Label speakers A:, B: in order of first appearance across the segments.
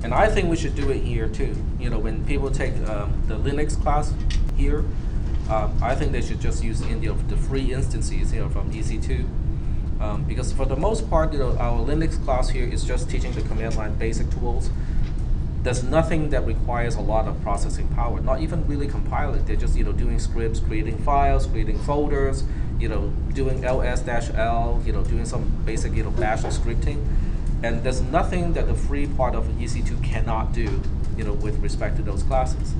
A: And I think we should do it here too. You know, when people take the Linux class here, I think they should just use the free instances from EC2. Because for the most part, our Linux class here is just teaching the command line basic tools. There's nothing that requires a lot of processing power, not even really compiling. They're just doing scripts, creating files, creating folders, doing ls-l, doing some basic bash scripting. And there's nothing that the free part of EC2 cannot do, with respect to those classes.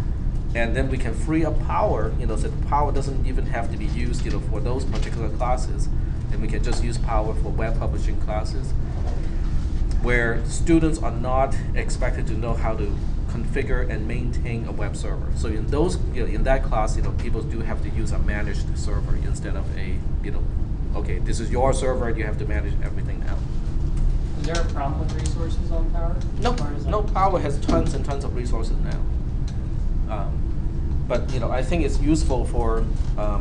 A: And then we can free up power, so the power doesn't even have to be used, for those particular classes. And we can just use power for web publishing classes, where students are not expected to know how to configure and maintain a web server. So in those, in that class, people do have to use a managed server instead of a, okay, this is your server, you have to manage everything now.
B: Is there a problem with resources on Power?
A: No, Power has tons and tons of resources now. But I think it's useful for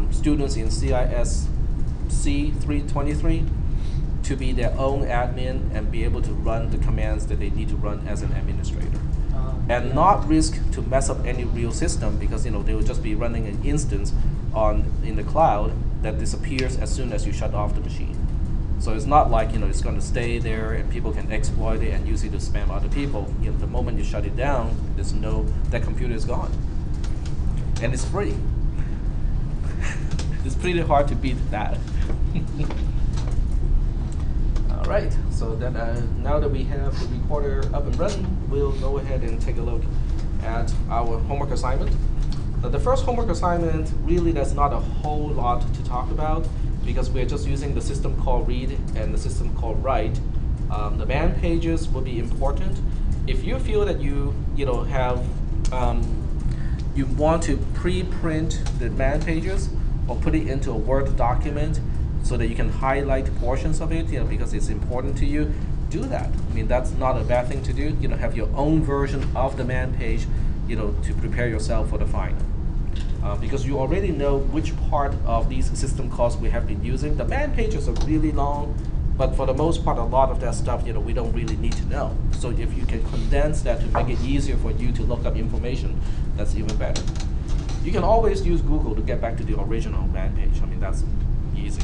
A: students in cisp453 to be their own admin and be able to run the commands that they need to run as an administrator. And not risk to mess up any real system, because they will just be running an instance in the cloud that disappears as soon as you shut off the machine. So it's not like it's going to stay there and people can exploit it and use it to spam other people. The moment you shut it down, that computer is gone. And it's free. It's pretty hard to beat that. All right, so then now that we have the recorder up and running, we'll go ahead and take a look at our homework assignment. Now, the first homework assignment, really there's not a whole lot to talk about, because we're just using the system call read and the system call write. The man pages will be important. If you feel that you want to pre-print the man pages or put it into a Word document so that you can highlight portions of it, because it's important to you, do that. I mean, that's not a bad thing to do. Have your own version of the man page, to prepare yourself for the final. Because you already know which part of these system calls we have been using. The man pages are really long, but for the most part, a lot of that stuff, we don't really need to know. So if you can condense that to make it easier for you to look up information, that's even better. You can always use Google to get back to the original man page. I mean, that's easy.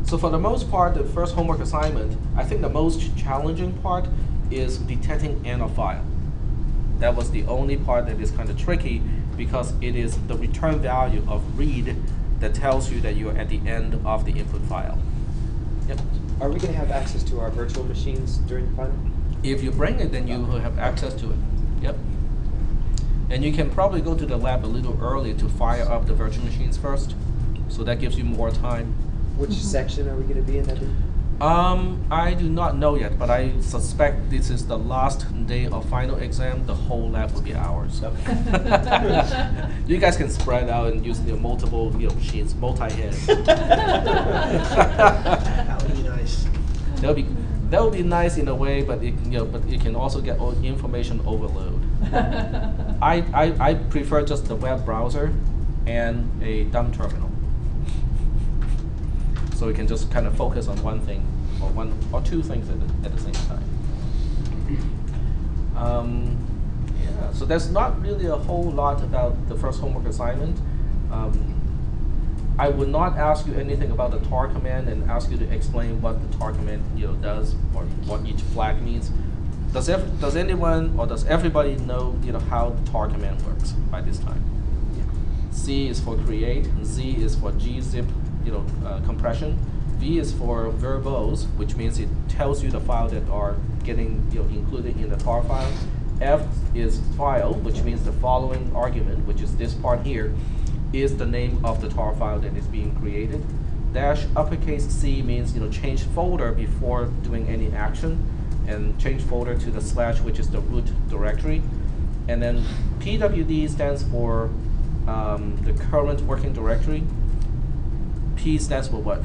A: So for the most part, the first homework assignment, I think the most challenging part is detecting end of file. That was the only part that is kind of tricky, because it is the return value of read that tells you that you're at the end of the input file. Yep.
C: Are we going to have access to our virtual machines during the final?
A: If you bring it, then you will have access to it. Yep. And you can probably go to the lab a little early to fire up the virtual machines first, so that gives you more time.
C: Which section are we going to be in that day?
A: I do not know yet, but I suspect this is the last day of final exam. The whole lab will be ours. You guys can spread out and use multiple machines, multi-head.
D: That would be nice.
A: That would be nice in a way, but it can also get information overload. I prefer just the web browser and a dumb terminal. So we can just kind of focus on one thing, or one or two things at the same time. Yeah, so there's not really a whole lot about the first homework assignment. I would not ask you anything about the tar command and ask you to explain what the tar command does, or what each flag means. Does anyone or does everybody know how the tar command works by this time? Yeah. C is for create, Z is for gzip. Compression. V is for verbose, which means it tells you the file that are getting included in the tar file. F is file, which means the following argument, which is this part here, is the name of the tar file that is being created. Dash uppercase C means change folder before doing any action, and change folder to the /, which is the root directory. And then PWD stands for the current working directory. P stands for what?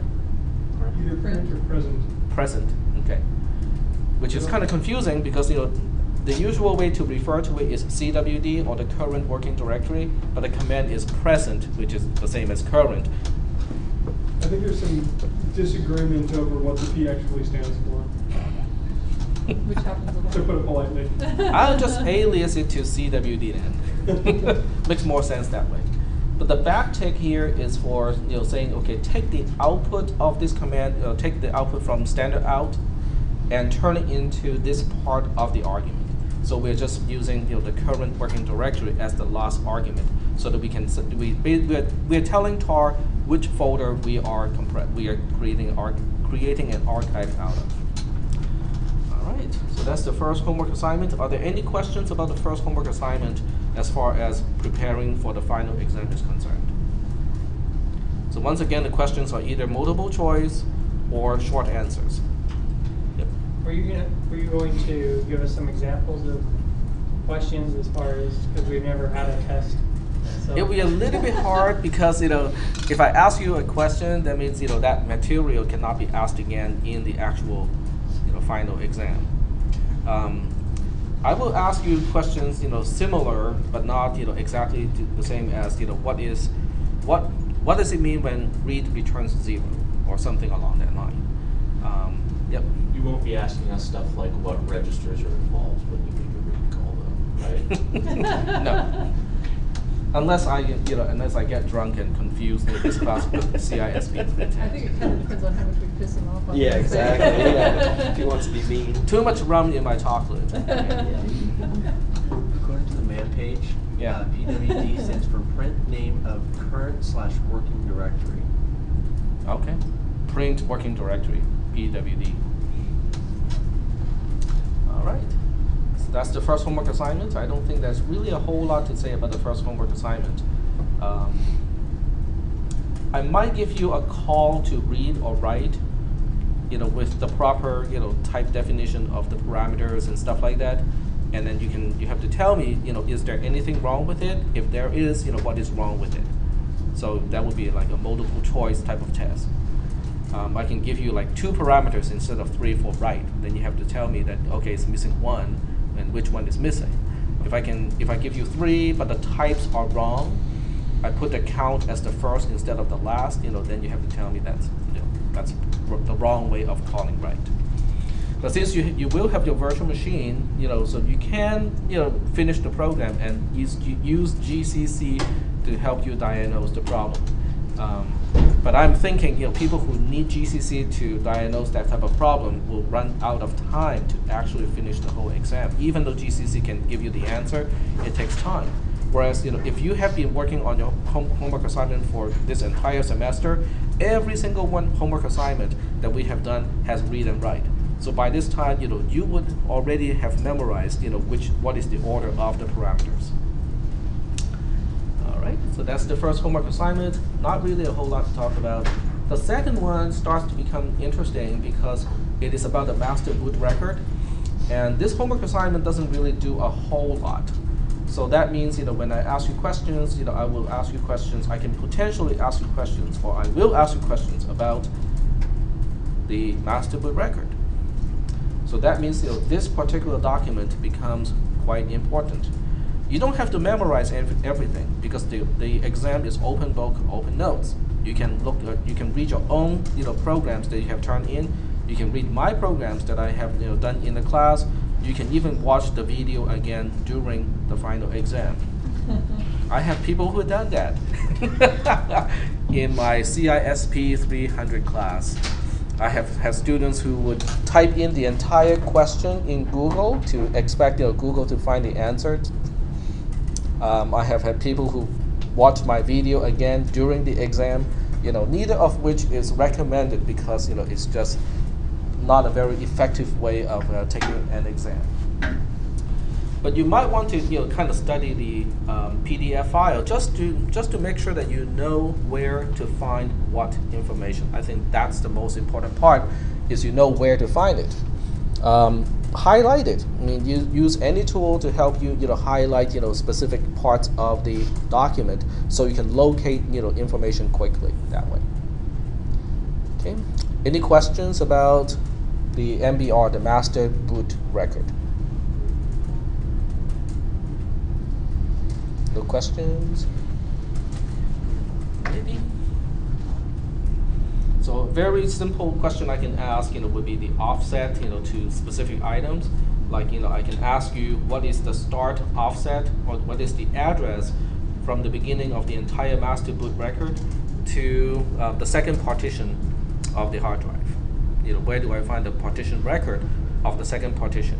E: Either current or present.
A: Present, okay. Which is kind of confusing, because the usual way to refer to it is CWD, or the current working directory, but the command is present, which is the same as current.
E: I think there's some disagreement over what the P actually stands for.
D: Which happens a lot.
E: To put it politely.
A: I'll just alias it to CWD then. Makes more sense that way. But the backtick here is for saying, okay, take the output of this command, take the output from standard out, and turn it into this part of the argument. So we're just using the current working directory as the last argument, so that we can we're telling tar which folder we are creating an archive out of. All right. So that's the first homework assignment. Are there any questions about the first homework assignment as far as preparing for the final exam is concerned? So once again, the questions are either multiple choice or short answers. Yep.
B: Were you going to give us some examples of questions as far as, because we've never had a test? So.
A: It'll be a little bit hard because if I ask you a question, that means that material cannot be asked again in the actual final exam. I will ask you questions similar but not exactly the same as what does it mean when read returns 0 or something along that line. Yep.
F: You won't be asking us stuff like what registers are involved when you make a read call, though, right?
A: No. Unless I get drunk and confuse this class with CISP.
D: I think it kind of depends on how much we piss him off on.
C: Yeah, exactly. Yeah. If he wants to be mean.
A: Too much rum in my chocolate.
G: According to the man page,
A: yeah.
G: PWD stands for print name of current/working directory.
A: Okay. Print working directory, PWD. All right. So that's the first homework assignment. I don't think there's really a whole lot to say about the first homework assignment. I might give you a call to read or write, with the proper, type definition of the parameters and stuff like that. And then you have to tell me, is there anything wrong with it? If there is, what is wrong with it? So that would be like a multiple choice type of test. I can give you like 2 parameters instead of 3 for write. Then you have to tell me that, okay, it's missing 1, and which one is missing. If I give you 3, but the types are wrong, I put the count as the first instead of the last, then you have to tell me that's the wrong way of calling write. But since you will have your virtual machine, so you can finish the program and use GCC to help you diagnose the problem. But I'm thinking, people who need GCC to diagnose that type of problem will run out of time to actually finish the whole exam. Even though GCC can give you the answer, it takes time. Whereas, if you have been working on your homework assignment for this entire semester, every single homework assignment that we have done has read and write. So by this time, you would already have memorized, what is the order of the parameters. All right, so that's the first homework assignment. Not really a whole lot to talk about. The second one starts to become interesting because it is about the master boot record. And this homework assignment doesn't really do a whole lot. So that means, when I ask you questions, I will ask you questions. I can potentially ask you questions, or I will ask you questions about the master boot record. So that means, this particular document becomes quite important. You don't have to memorize everything because the exam is open book, open notes. You can you can read your own, programs that you have turned in. You can read my programs that I have, done in the class. You can even watch the video again during the final exam. I have people who have done that in my cisp453 class. I have had students who would type in the entire question in Google to expect Google to find the answer. I have had people who watch my video again during the exam, neither of which is recommended because it's just not a very effective way of taking an exam. But you might want to kind of study the PDF file just to make sure that you know where to find what information. I think that's the most important part, is where to find it. Highlight it. I mean, use any tool to help you highlight specific parts of the document so you can locate information quickly that way. Okay. Any questions about the MBR, the master boot record? No questions? Maybe? So a very simple question I can ask, would be the offset, to specific items. Like, I can ask you what is the start offset, or what is the address from the beginning of the entire master boot record to the second partition of the hard drive. Where do I find the partition record of the second partition?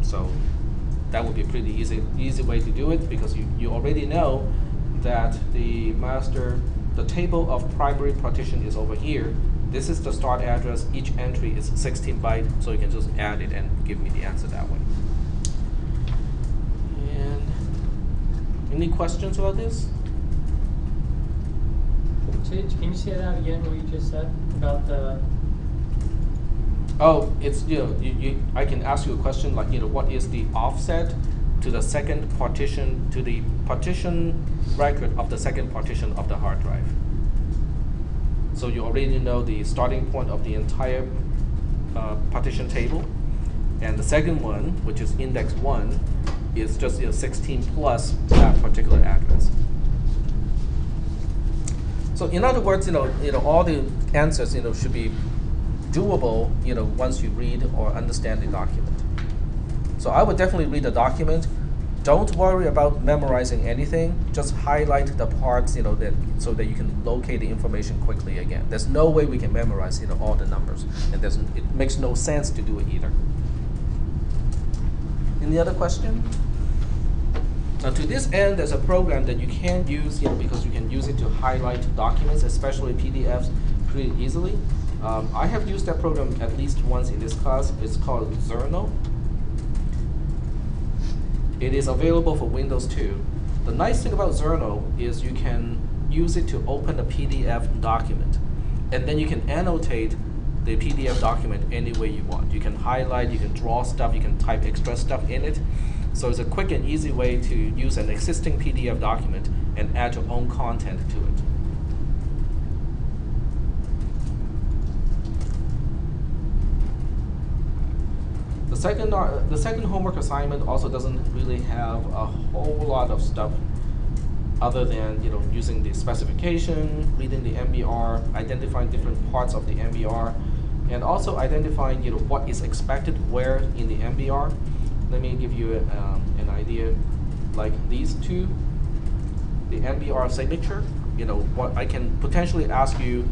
A: So that would be a pretty easy way to do it, because you already know that the table of primary partition is over here. This is the start address. Each entry is 16 byte, so you can just add it and give me the answer that way. And any questions about this?
B: Can you say that again, what you just said about the?
A: Oh, it's, I can ask you a question like, what is the offset to the second partition, to the partition record of the second partition of the hard drive? So you already know the starting point of the entire partition table. And the second one, which is index 1, is just 16 plus that particular address. So in other words, all the answers, should be doable, once you read or understand the document. So I would definitely read the document. Don't worry about memorizing anything. Just highlight the parts, so that you can locate the information quickly again. There's no way we can memorize, all the numbers, and it makes no sense to do it either. Any other question? Now, to this end, there's a program that you can use, because you can use it to highlight documents, especially PDFs, pretty easily. I have used that program at least once in this class. It's called Zerno. It is available for Windows 2. The nice thing about Zerno is you can use it to open a PDF document, and then you can annotate the PDF document any way you want. You can highlight, you can draw stuff, you can type extra stuff in it. So it's a quick and easy way to use an existing PDF document and add your own content to it. The second homework assignment also doesn't really have a whole lot of stuff other than using the specification, reading the MBR, identifying different parts of the MBR, and also identifying what is expected where in the MBR. Let me give you an idea. Like these two, the MBR signature. What I can potentially ask you,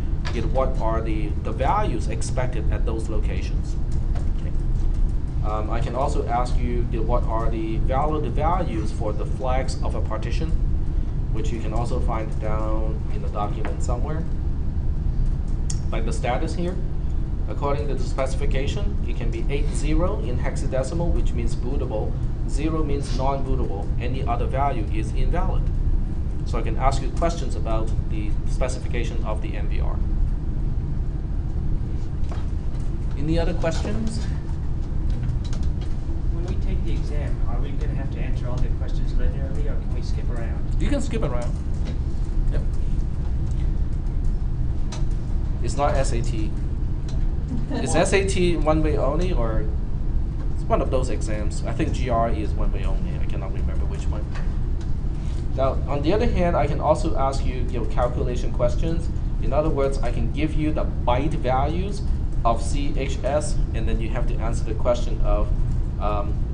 A: what are the values expected at those locations. I can also ask you, what are the values for the flags of a partition, which you can also find down in the document somewhere. Like the status here, according to the specification, it can be 80 in hexadecimal, which means bootable. 0 means non-bootable. Any other value is invalid. So I can ask you questions about the specification of the MBR. Any other questions?
H: When we take the exam, are we going to have to answer all the questions linearly, or can we skip around?
A: You can skip around. Yep. It's not SAT. Is SAT one way only, or it's one of those exams? I think GRE is one way only. I cannot remember which one. Now, on the other hand, I can also ask you, calculation questions. In other words, I can give you the byte values of CHS, and then you have to answer the question of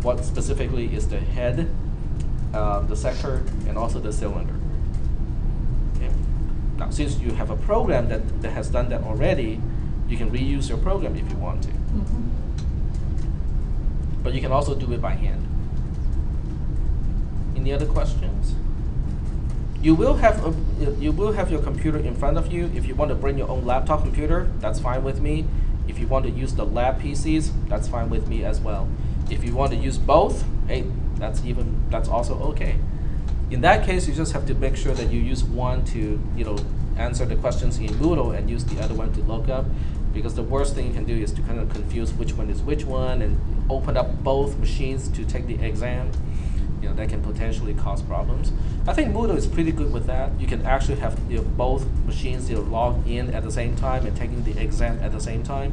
A: what specifically is the head, the sector, and also the cylinder. Okay. Now, since you have a program that has done that already, you can reuse your program if you want to.
D: Mm-hmm.
A: But you can also do it by hand. Any other questions? You will have your computer in front of you. If you want to bring your own laptop computer, that's fine with me. If you want to use the lab PCs, that's fine with me as well. If you want to use both, hey, that's also okay. In that case, you just have to make sure that you use one to answer the questions in Moodle and use the other one to look up, because the worst thing you can do is to kind of confuse which one is which one and open up both machines to take the exam. That can potentially cause problems. I think Moodle is pretty good with that. You can actually have both machines log in at the same time and taking the exam at the same time.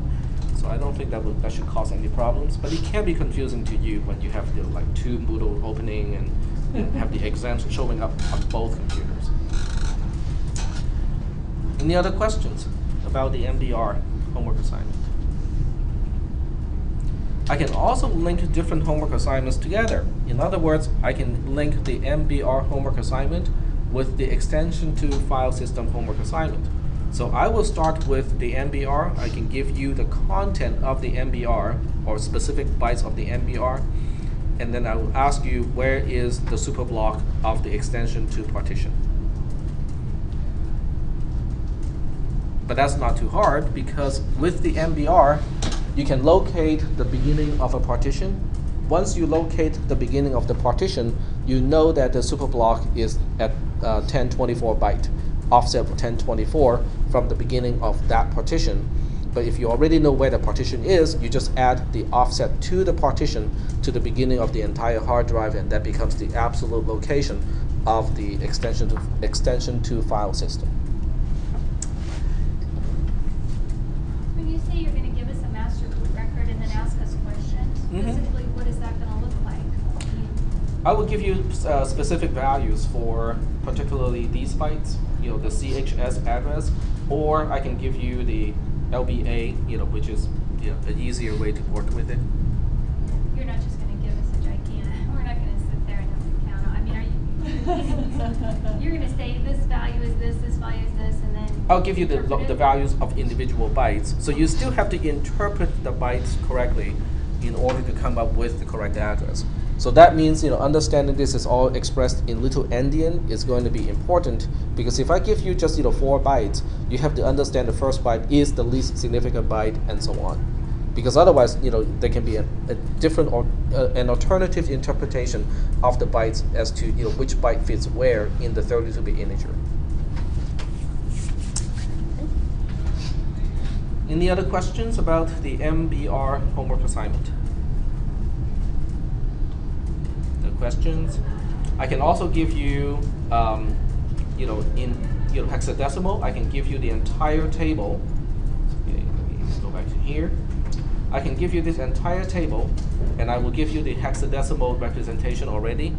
A: So I don't think that should cause any problems. But it can be confusing to you when you have like two Moodle opening and have the exams showing up on both computers. Any other questions? about the MBR homework assignment. I can also link different homework assignments together. In other words, I can link the MBR homework assignment with the extension to file system homework assignment. So I will start with the MBR. I can give you the content of the MBR or specific bytes of the MBR, and then I will ask you where is the superblock of the extension to partition. But that's not too hard, because with the MBR, you can locate the beginning of a partition. Once you locate the beginning of the partition, you know that the superblock is at 1024 byte, offset 1024 from the beginning of that partition. But if you already know where the partition is, you just add the offset to the partition to the beginning of the entire hard drive, and that becomes the absolute location of the extension to file system.
I: When you say you're going to give us a master boot record and then ask us questions, specifically, what is that going to look like?
A: I will give you specific values for particularly these bytes, the CHS address, or I can give you the LBA, which is an easier way to work with it.
I: You're not just going to give us a gigantic, we're not going to sit there and have to count. I mean, are you, you're going to say this value is this value is this, and then
A: I'll give you the values of individual bytes. So you still have to interpret the bytes correctly in order to come up with the correct address. So that means, understanding this is all expressed in little endian is going to be important, because if I give you just 4 bytes, you have to understand the first byte is the least significant byte, and so on. Because otherwise, there can be a different or an alternative interpretation of the bytes as to which byte fits where in the 32-bit integer. Any other questions about the MBR homework assignment? Questions. I can also give you, in hexadecimal, I can give you the entire table. Okay, let me go back to here. I can give you this entire table, and I will give you the hexadecimal representation already.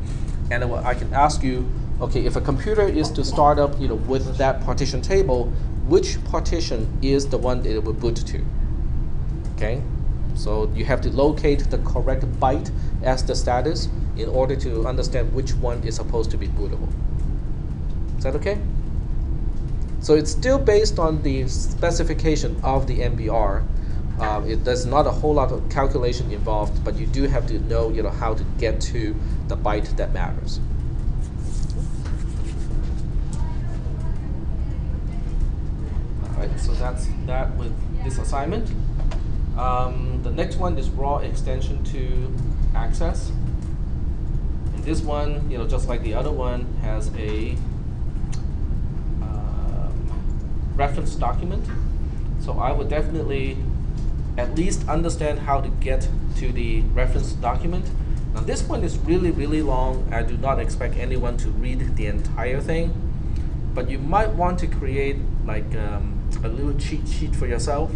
A: And I can ask you, okay, if a computer is to start up, with that partition table, which partition is the one that it will boot to? Okay. So you have to locate the correct byte as the status in order to understand which one is supposed to be bootable. Is that okay? So it's still based on the specification of the MBR. There's not a whole lot of calculation involved, but you do have to know, how to get to the byte that matters. All right, so that's that with this assignment. The next one is raw extension to access. And this one, just like the other one, has a reference document. So I would definitely at least understand how to get to the reference document. Now this one is really, really long. I do not expect anyone to read the entire thing, but you might want to create like a little cheat sheet for yourself.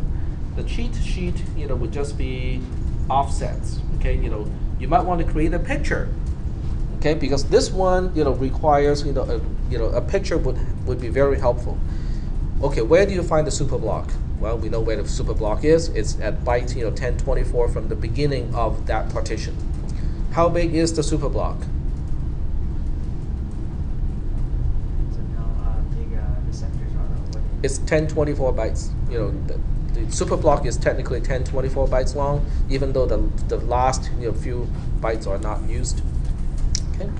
A: The cheat sheet, would just be offsets. Okay, you might want to create a picture. Okay, because this one, requires, a picture would be very helpful. Okay, where do you find the superblock? Well, we know where the superblock is. It's at byte, 1024 from the beginning of that partition. How big is the superblock?
H: So how big the sectors are?
A: It's 1024 bytes. The superblock is technically 1024 bytes long, even though the last few bytes are not used. Okay.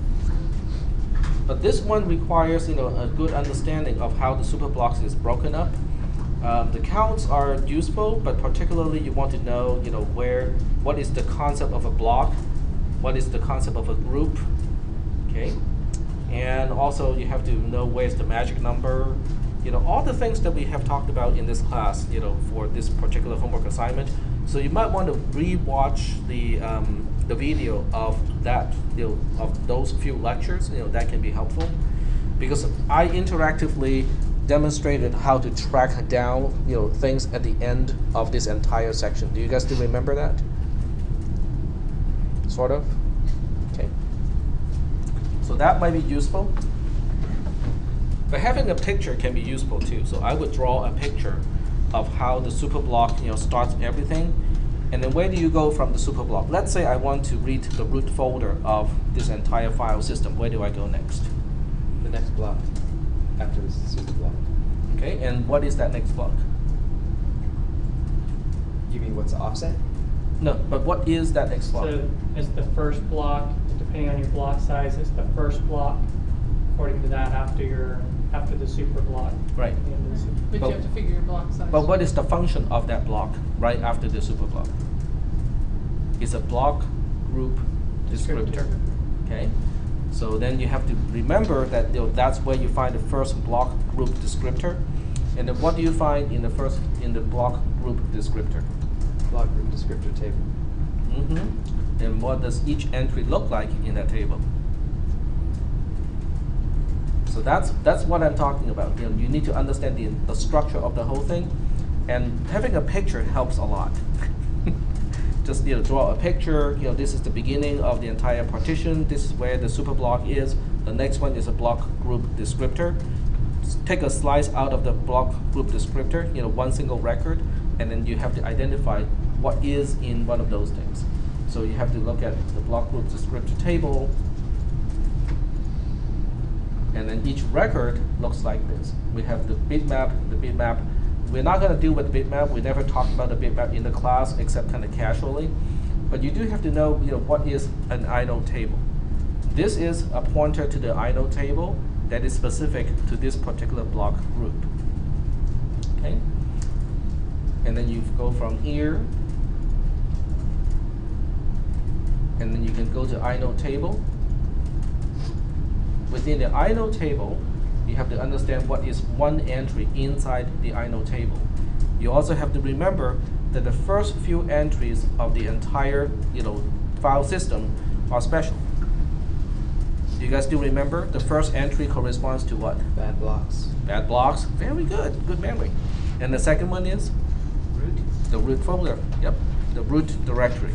A: But this one requires a good understanding of how the superblocks is broken up. The counts are useful, but particularly you want to know what is the concept of a block, what is the concept of a group, okay, and also you have to know where's the magic number. All the things that we have talked about in this class, for this particular homework assignment. So you might want to re-watch the video of that, of those few lectures. That can be helpful, because I interactively demonstrated how to track down, things at the end of this entire section. Do you guys still remember that? Sort of. Okay. So that might be useful. But having a picture can be useful too. So I would draw a picture of how the superblock starts everything. And then where do you go from the superblock? Let's say I want to read the root folder of this entire file system. Where do I go next?
C: The next block after this super block.
A: Okay, and what is that next block?
C: You mean what's the offset?
A: No, but what is that next block?
B: So it's the first block, depending on your block size, it's the first block according to that after the super block.
A: Right.
B: The end of the super-
D: But
A: But-
D: you have to figure your block size.
A: But what is the function of that block right after the superblock? It's a block group descriptor. Okay, so then you have to remember that that's where you find the first block group descriptor, and then what do you find in the block group descriptor?
C: Block group descriptor table.
A: Mm-hmm. And what does each entry look like in that table? So that's what I'm talking about. You need to understand the structure of the whole thing, and having a picture helps a lot. Just draw a picture. This is the beginning of the entire partition. This is where the superblock is. The next one is a block group descriptor. Take a slice out of the block group descriptor. One single record, and then you have to identify what is in one of those things. So you have to look at the block group descriptor table. And then each record looks like this. We have the bitmap. We're not going to deal with the bitmap. We never talked about the bitmap in the class except kind of casually. But you do have to know, what is an inode table. This is a pointer to the inode table that is specific to this particular block group. Okay? And then you go from here. And then you can go to inode table. Within the inode table, you have to understand what is one entry inside the inode table. You also have to remember that the first few entries of the entire file system are special. Do you guys still remember? The first entry corresponds to what?
C: Bad blocks.
A: Bad blocks. Very good. Good memory. And the second one is?
C: Root.
A: The root folder. Yep. The root directory.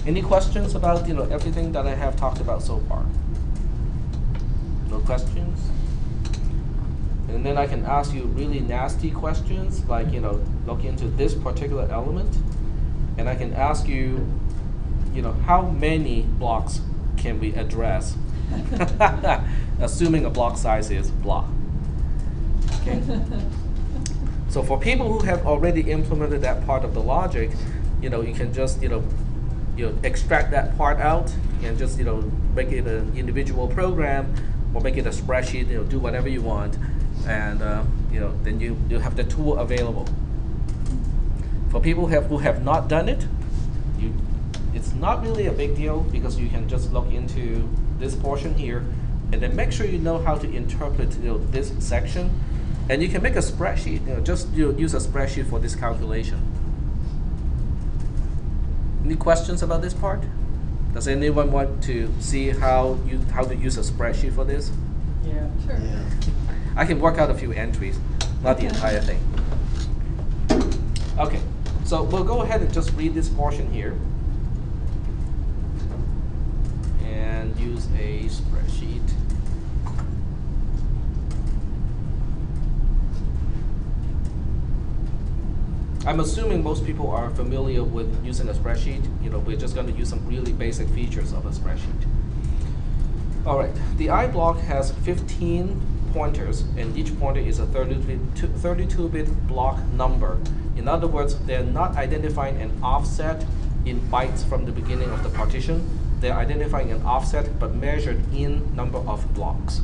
A: Any questions about everything that I have talked about so far? No questions? And then I can ask you really nasty questions, like look into this particular element, and I can ask you, how many blocks can we address, assuming a block size is blah. Okay. So for people who have already implemented that part of the logic, you can just extract that part out and just make it an individual program or make it a spreadsheet. Do whatever you want, and then you have the tool available. For people who have not done it, it's not really a big deal because you can just look into this portion here, and then make sure you know how to interpret this section, and you can make a spreadsheet. Just use a spreadsheet for this calculation. Any questions about this part? Does anyone want to see how to use a spreadsheet for this?
B: Yeah.
D: Sure.
A: I can work out a few entries, not the entire thing. Okay, so we'll go ahead and just read this portion here and use a spreadsheet. I'm assuming most people are familiar with using a spreadsheet. We're just going to use some really basic features of a spreadsheet. All right, the I block has 15 pointers, and each pointer is a 32-bit block number. In other words, they're not identifying an offset in bytes from the beginning of the partition. They're identifying an offset, but measured in number of blocks.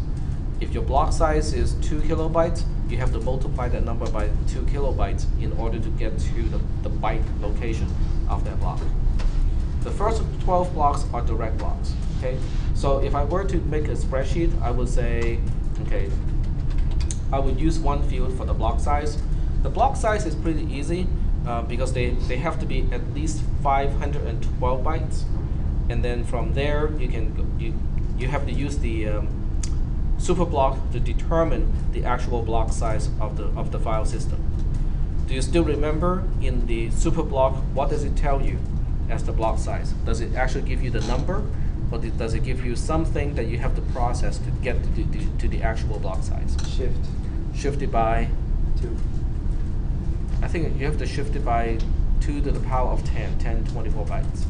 A: If your block size is 2 kilobytes, you have to multiply that number by 2 kilobytes in order to get to the byte location of that block. The first 12 blocks are direct blocks. Okay, so if I were to make a spreadsheet, I would say, okay, I would use one field for the block size. The block size is pretty easy because they have to be at least 512 bytes, and then from there you have to use the superblock to determine the actual block size of the file system. Do you still remember in the superblock, what does it tell you as the block size? Does it actually give you the number, or does it give you something that you have to process to get to the actual block size?
C: Shift.
A: Shifted by
C: 2.
A: I think you have to shift it by 2 to the power of 10, 24 bytes.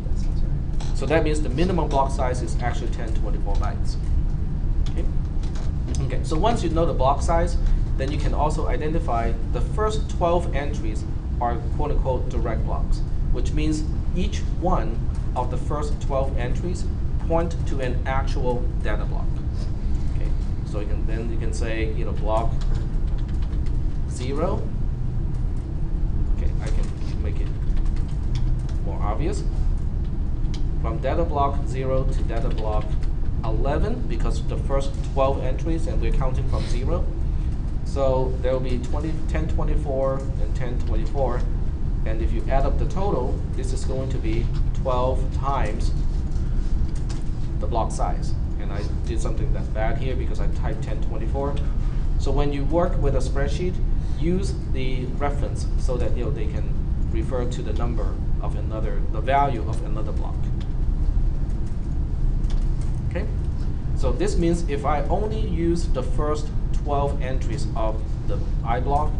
C: That sounds right.
A: So that means the minimum block size is actually 1024 bytes. Okay? Okay, so once you know the block size, then you can also identify the first 12 entries are quote-unquote direct blocks, which means each one of the first 12 entries point to an actual data block. Okay, so you can say, you know, block 0. Okay, I can make it more obvious. From data block 0 to data block 11, because the first 12 entries, and we're counting from 0. So there will be 1024 and 1024, and if you add up the total, this is going to be 12 times the block size. And I did something that's bad here because I typed 1024. So when you work with a spreadsheet, use the reference so that, you know, they can refer to the number of the value of another block. Okay? So this means if I only use the first 12 entries of the I block,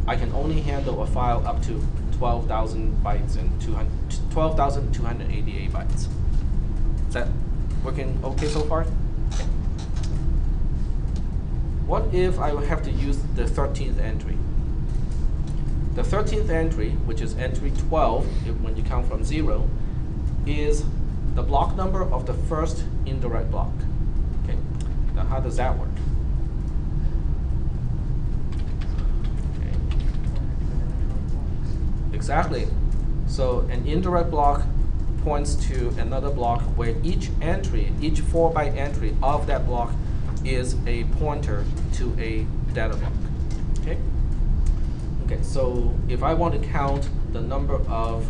A: I can only handle a file up to 12,000 bytes and 12,288 bytes. Is that working okay so far? Okay. What if I have to use the 13th entry? The 13th entry, which is entry 12, when you count from 0, is the block number of the first indirect block. Okay. Now how does that work? Exactly. So an indirect block points to another block where each entry, each 4-byte entry of that block is a pointer to a data block. Okay? Okay, so if I want to count the number of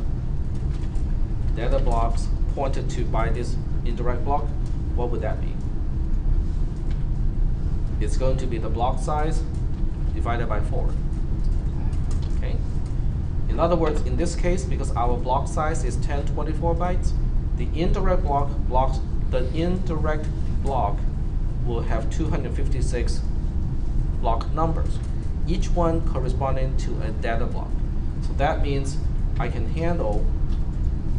A: data blocks pointed to by this indirect block, what would that be? It's going to be the block size divided by 4. Okay? In other words, in this case, because our block size is 1024 bytes, the indirect block will have 256 block numbers, each one corresponding to a data block. So that means I can handle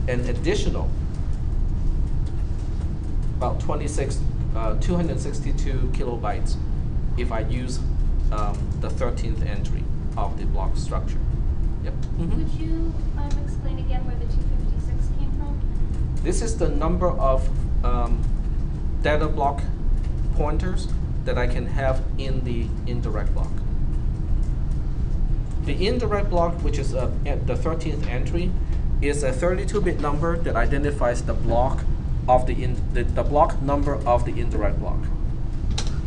A: an additional about 262 kilobytes if I use the 13th entry of the block structure. Yep. Mm-hmm.
I: Would you explain again where the 256 came from?
A: This is the number of data block pointers that I can have in the indirect block. The indirect block, which is the 13th entry, is a 32-bit number that identifies the block of the block number of the indirect block.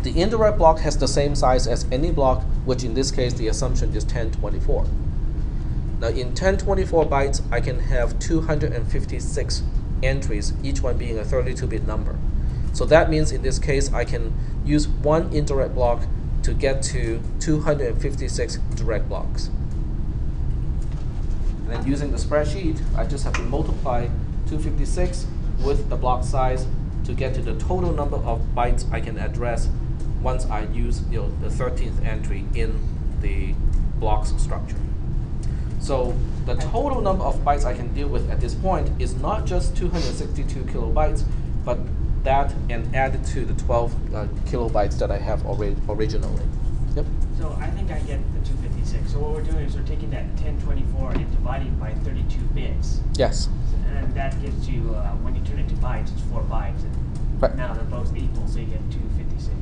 A: The indirect block has the same size as any block, which in this case the assumption is 1024. Now in 1024 bytes, I can have 256 entries, each one being a 32-bit number. So that means in this case, I can use one indirect block to get to 256 direct blocks. And then using the spreadsheet, I just have to multiply 256 with the block size to get to the total number of bytes I can address once I use, you know, the 13th entry in the blocks structure. So the total number of bytes I can deal with at this point is not just 262 kilobytes, but that and added to the 12 kilobytes that I have originally. Yep.
H: So I think I get the 256. So what we're doing is we're taking that 1024 and dividing by 32 bits.
A: Yes.
H: And that gives you, when you turn it to bytes, it's 4 bytes. And
A: Right.
H: now they're both equal, so you get 256.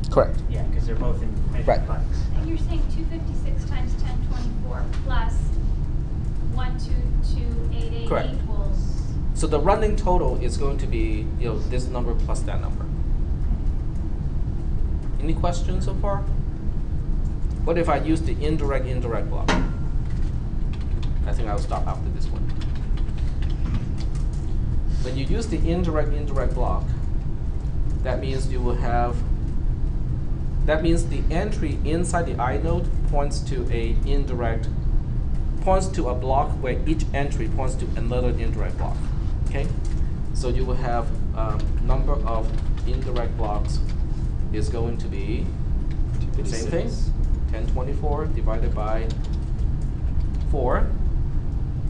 A: Correct.
H: Yeah, because they're both in measured
A: Right.
H: bytes.
I: And you're saying 256 times 1024 plus 12288
A: Correct.
I: equals.
A: So the running total is going to be, you know, this number plus that number. Any questions so far? What if I use the indirect block? I think I'll stop after this one. When you use the indirect block, that means you will have, that means the entry inside the inode points to a block where each entry points to another indirect block. Okay? So you will have number of indirect blocks is going to be the same thing. 1024 divided by 4.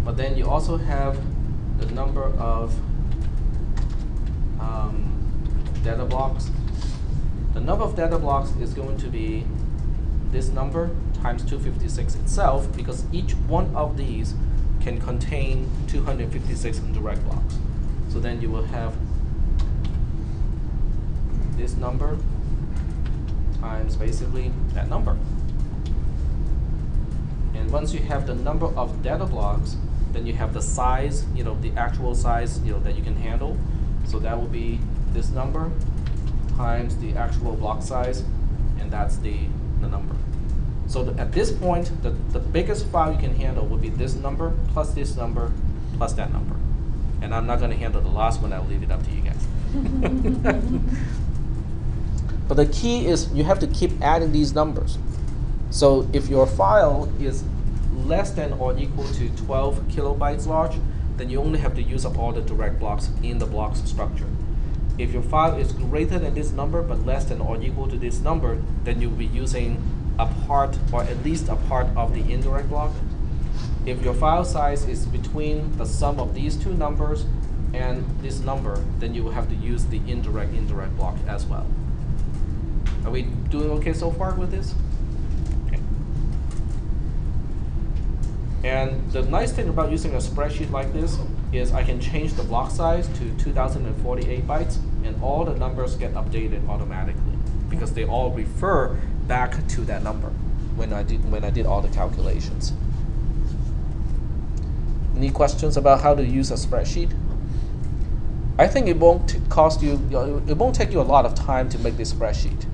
A: But then you also have the number of data blocks. The number of data blocks is going to be this number times 256 itself, because each one of these can contain 256 indirect blocks. So then you will have this number times basically that number. And once you have the number of data blocks, then you have the size, the actual size, that you can handle. So that will be this number times the actual block size, and that's the number. So at this point, the biggest file you can handle would be this number plus this number plus that number. And I'm not going to handle the last one. I'll leave it up to you guys. But the key is you have to keep adding these numbers. So if your file is less than or equal to 12 kilobytes large, then you only have to use up all the direct blocks in the blocks structure. If your file is greater than this number but less than or equal to this number, then you'll be using a part or at least a part of the indirect block. If your file size is between the sum of these two numbers and this number, then you will have to use the indirect block as well. Are we doing okay so far with this? Okay. And the nice thing about using a spreadsheet like this is I can change the block size to 2048 bytes, and all the numbers get updated automatically because they all refer back to that number when I did all the calculations. Any questions about how to use a spreadsheet? I think it won't it won't take you a lot of time to make this spreadsheet.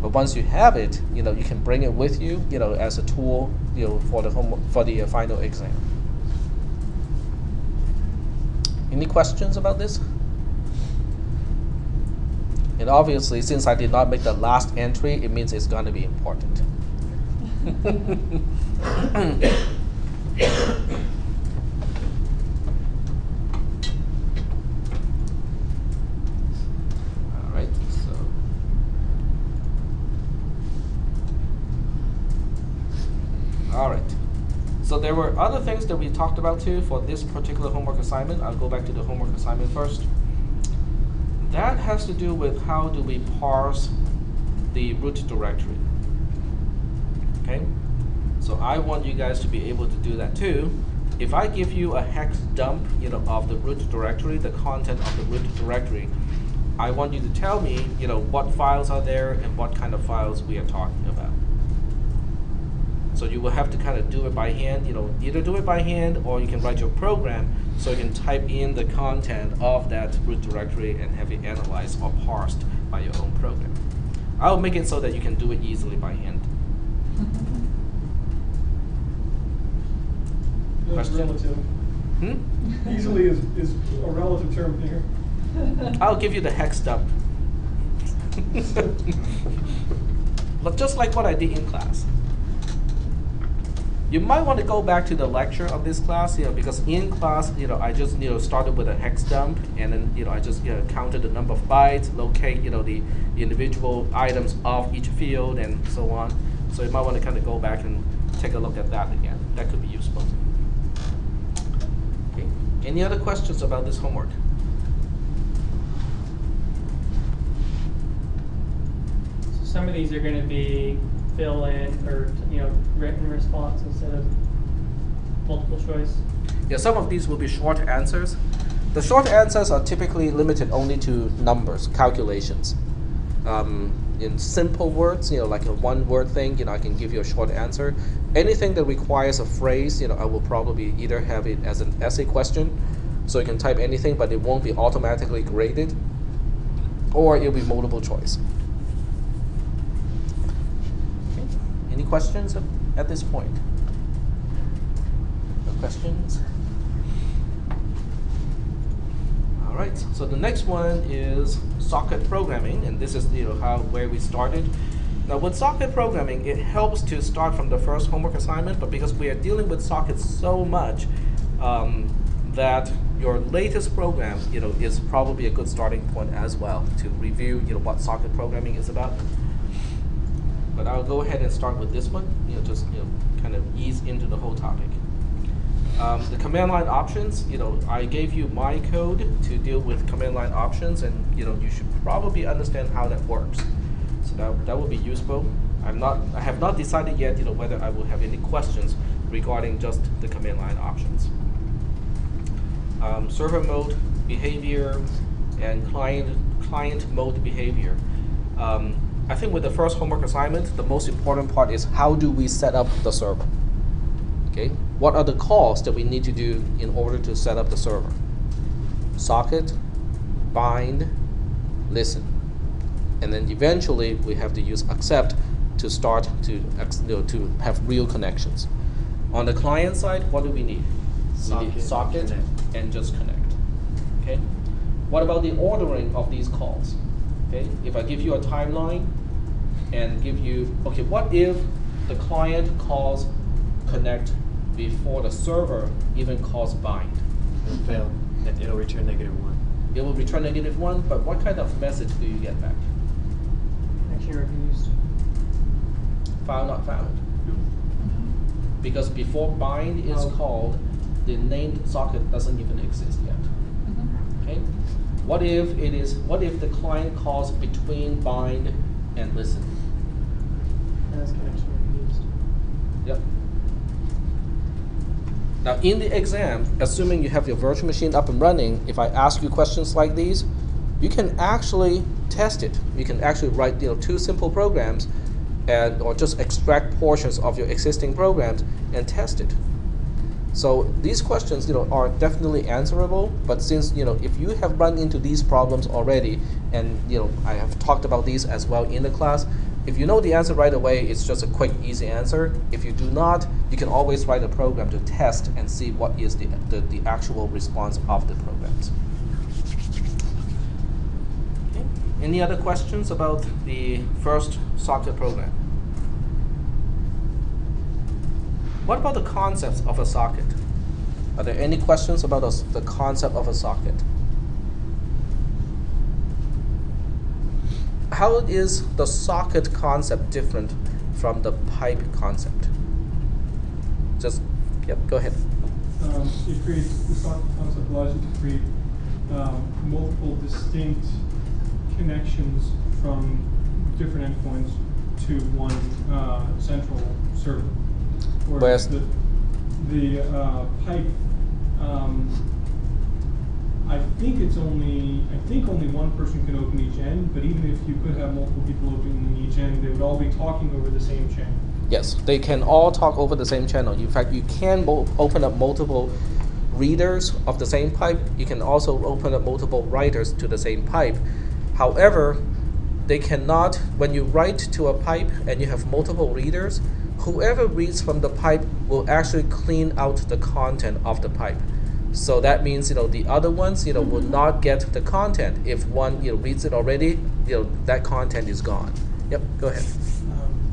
A: But once you have it, you can bring it with you, as a tool, for the final exam. Any questions about this? And obviously, since I did not make the last entry, it means it's going to be important. All right, all right. So there were other things that we talked about too for this particular homework assignment. I'll go back to the homework assignment first. That has to do with how do we parse the root directory. Okay? So I want you guys to be able to do that too. If I give you a hex dump, of the root directory, the content of the root directory, I want you to tell me, what files are there and what kind of files we are talking about. So you will have to kind of do it by hand, either do it by hand or you can write your program so you can type in the content of that root directory and have it analyzed or parsed by your own program. I'll make it so that you can do it easily by hand. Question?
E: Relative. Easily is a relative term here.
A: I'll give you the hex dump. But just like what I did in class. You might want to go back to the lecture of this class, because in class, I just, started with a hex dump, and then, I just, counted the number of bytes, locate, the individual items of each field, and so on. So you might want to kind of go back and take a look at that again. That could be useful. Okay. Any other questions about this homework?
B: So some of these are going to be fill in or written response instead of multiple choice.
A: Yeah, some of these will be short answers. The short answers are typically limited only to numbers, calculations. In simple words, like a one-word thing, I can give you a short answer. Anything that requires a phrase, I will probably either have it as an essay question, so you can type anything, but it won't be automatically graded, or it'll be multiple choice. Okay. Any questions at this point? No questions? All right, so the next one is socket programming, and this is where we started. Now with socket programming, it helps to start from the first homework assignment, but because we are dealing with sockets so much, that your latest program is probably a good starting point as well to review what socket programming is about. but I'll go ahead and start with this one. Just kind of ease into the whole topic. The command line options. I gave you my code to deal with command line options, and you should probably understand how that works. So that will be useful. I have not decided yet, whether I will have any questions regarding just the command line options. Server mode behavior and client mode behavior. I think with the first homework assignment, the most important part is how do we set up the server? Okay, what are the calls that we need to do in order to set up the server? Socket, bind, listen, and then eventually we have to use accept to start to to have real connections. On the client side, what do we need? We need socket and just connect. Okay. What about the ordering of these calls? Okay. If I give you a timeline and give you, okay, what if the client calls connect before the server even calls bind?
G: It'll fail. It'll return -1.
A: It will return -1, but what kind of message do you get back?
B: Connection refused.
A: File not found. Because before bind is called, the named socket doesn't even exist yet. Okay? What if the client calls between bind and listen?
B: That's connection refused.
A: Yep. Now in the exam, assuming you have your virtual machine up and running, if I ask you questions like these, you can actually test it. You can actually write 2 simple programs or just extract portions of your existing programs and test it. So these questions are definitely answerable, but since if you have run into these problems already, and I have talked about these as well in the class, if you know the answer right away, it's just a quick, easy answer. If you do not, you can always write a program to test and see what is the actual response of the programs. Okay. Any other questions about the first socket program? What about the concepts of a socket? Are there any questions about the concept of a socket? How is the socket concept different from the pipe concept? Just, yep, go ahead.
E: It creates, the socket concept allows you to create multiple distinct connections from different endpoints to one central server. Whereas the pipe, I think only one person can open each end, but even if you could have multiple people opening each end, they would all be talking over the same channel.
A: Yes, they can all talk over the same channel. In fact, you can open up multiple readers of the same pipe. You can also open up multiple writers to the same pipe. However, they cannot, when you write to a pipe and you have multiple readers, whoever reads from the pipe will actually clean out the content of the pipe. So that means the other ones will not get the content. If one reads it already, that content is gone. Yep, go ahead.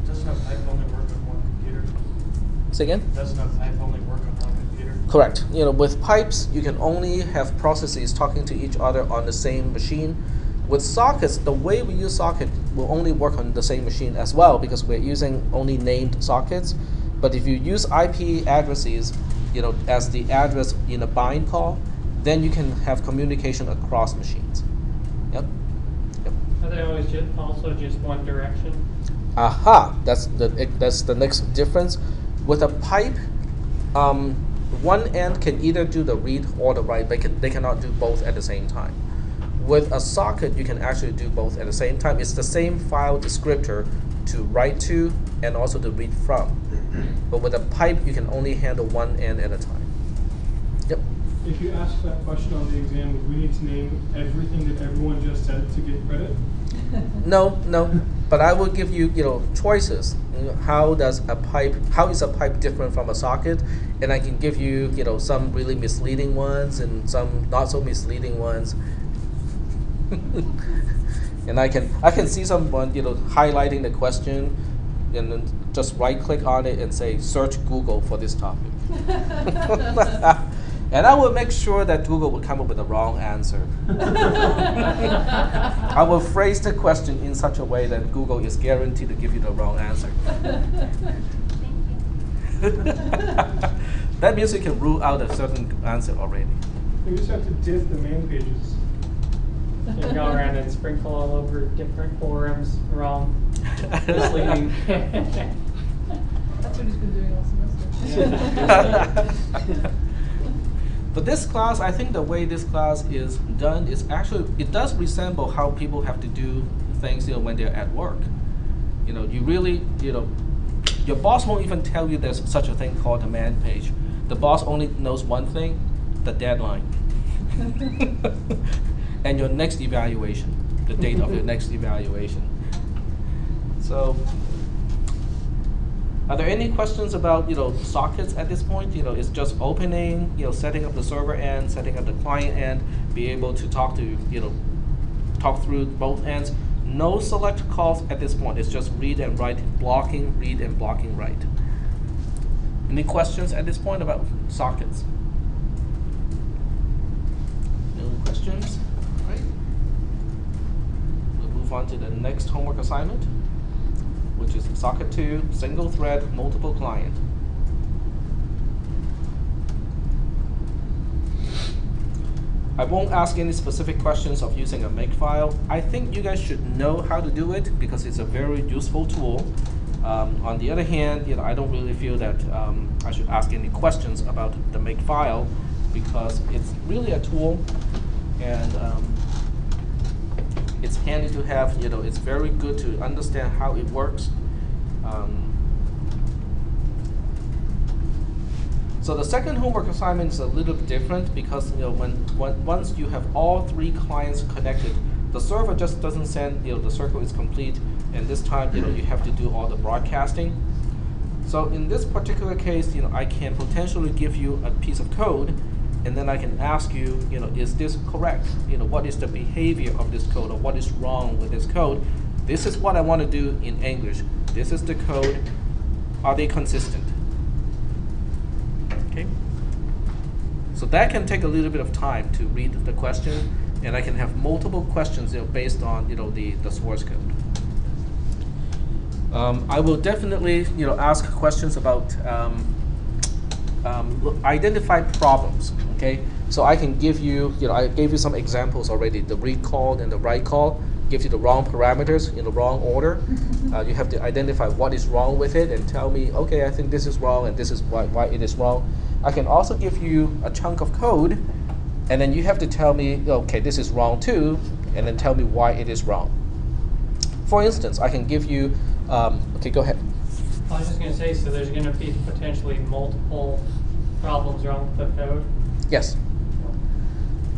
H: Doesn't a pipe only work on one computer?
A: Say again?
H: Doesn't a pipe only work on one computer?
A: Correct. With pipes, you can only have processes talking to each other on the same machine. With sockets, the way we use socket will only work on the same machine as well because we're using only named sockets. But if you use IP addresses, as the address in a bind call, then you can have communication across machines. Yep. Yep.
B: Are they always also just one direction?
A: Aha, that's the next difference. With a pipe, one end can either do the read or the write, but they cannot do both at the same time. With a socket, you can actually do both at the same time. It's the same file descriptor to write to and also to read from. But with a pipe, you can only handle one end at a time. Yep.
E: If you ask that question on the exam, would we need to name everything that everyone just said to get credit?
A: No. But I will give you, choices. How is a pipe different from a socket? And I can give you, some really misleading ones and some not so misleading ones. And I can see someone highlighting the question and then just right click on it and say search Google for this topic. And I will make sure that Google will come up with the wrong answer. I will phrase the question in such a way that Google is guaranteed to give you the wrong answer. That means you can rule out a certain answer already.
E: You just have to diff the man pages.
B: And go around and sprinkle all over different forums, wrong, misleading.
D: That's what he's been doing all semester.
A: But this class, I think the way this class is done is actually, it does resemble how people have to do things, when they're at work. You really, your boss won't even tell you there's such a thing called a man page. The boss only knows one thing, the deadline. And your next evaluation, the date of your next evaluation. So, are there any questions about sockets at this point? It's just opening, setting up the server end, setting up the client end, be able to talk to talk through both ends. No select calls at this point. It's just read and write, blocking, read and blocking, write. Any questions at this point about sockets? No questions? All right. We'll move on to the next homework assignment, which is socket 2, single thread, multiple client. I won't ask any specific questions of using a makefile. I think you guys should know how to do it because it's a very useful tool. On the other hand, I don't really feel that I should ask any questions about the makefile because it's really a tool and it's handy to have. It's very good to understand how it works. So the second homework assignment is a little bit different because once you have all 3 clients connected, the server just doesn't send the circle is complete, and this time you have to do all the broadcasting. So in this particular case, I can potentially give you a piece of code, and then I can ask you, is this correct? What is the behavior of this code, or what is wrong with this code? This is what I want to do in English. This is the code. Are they consistent? Okay. So that can take a little bit of time to read the question, and I can have multiple questions based on the source code. I will definitely ask questions about identify problems. Okay, so I can give you I gave you some examples already. The read call and the write call gives you the wrong parameters in the wrong order. You have to identify what is wrong with it and tell me, okay, I think this is wrong and this is why it is wrong. I can also give you a chunk of code, and then you have to tell me, okay, this is wrong too, and then tell me why it is wrong. For instance, I can give you, okay, go ahead.
B: I was just going to say, so there's going to be potentially multiple problems wrong with the code?
A: Yes.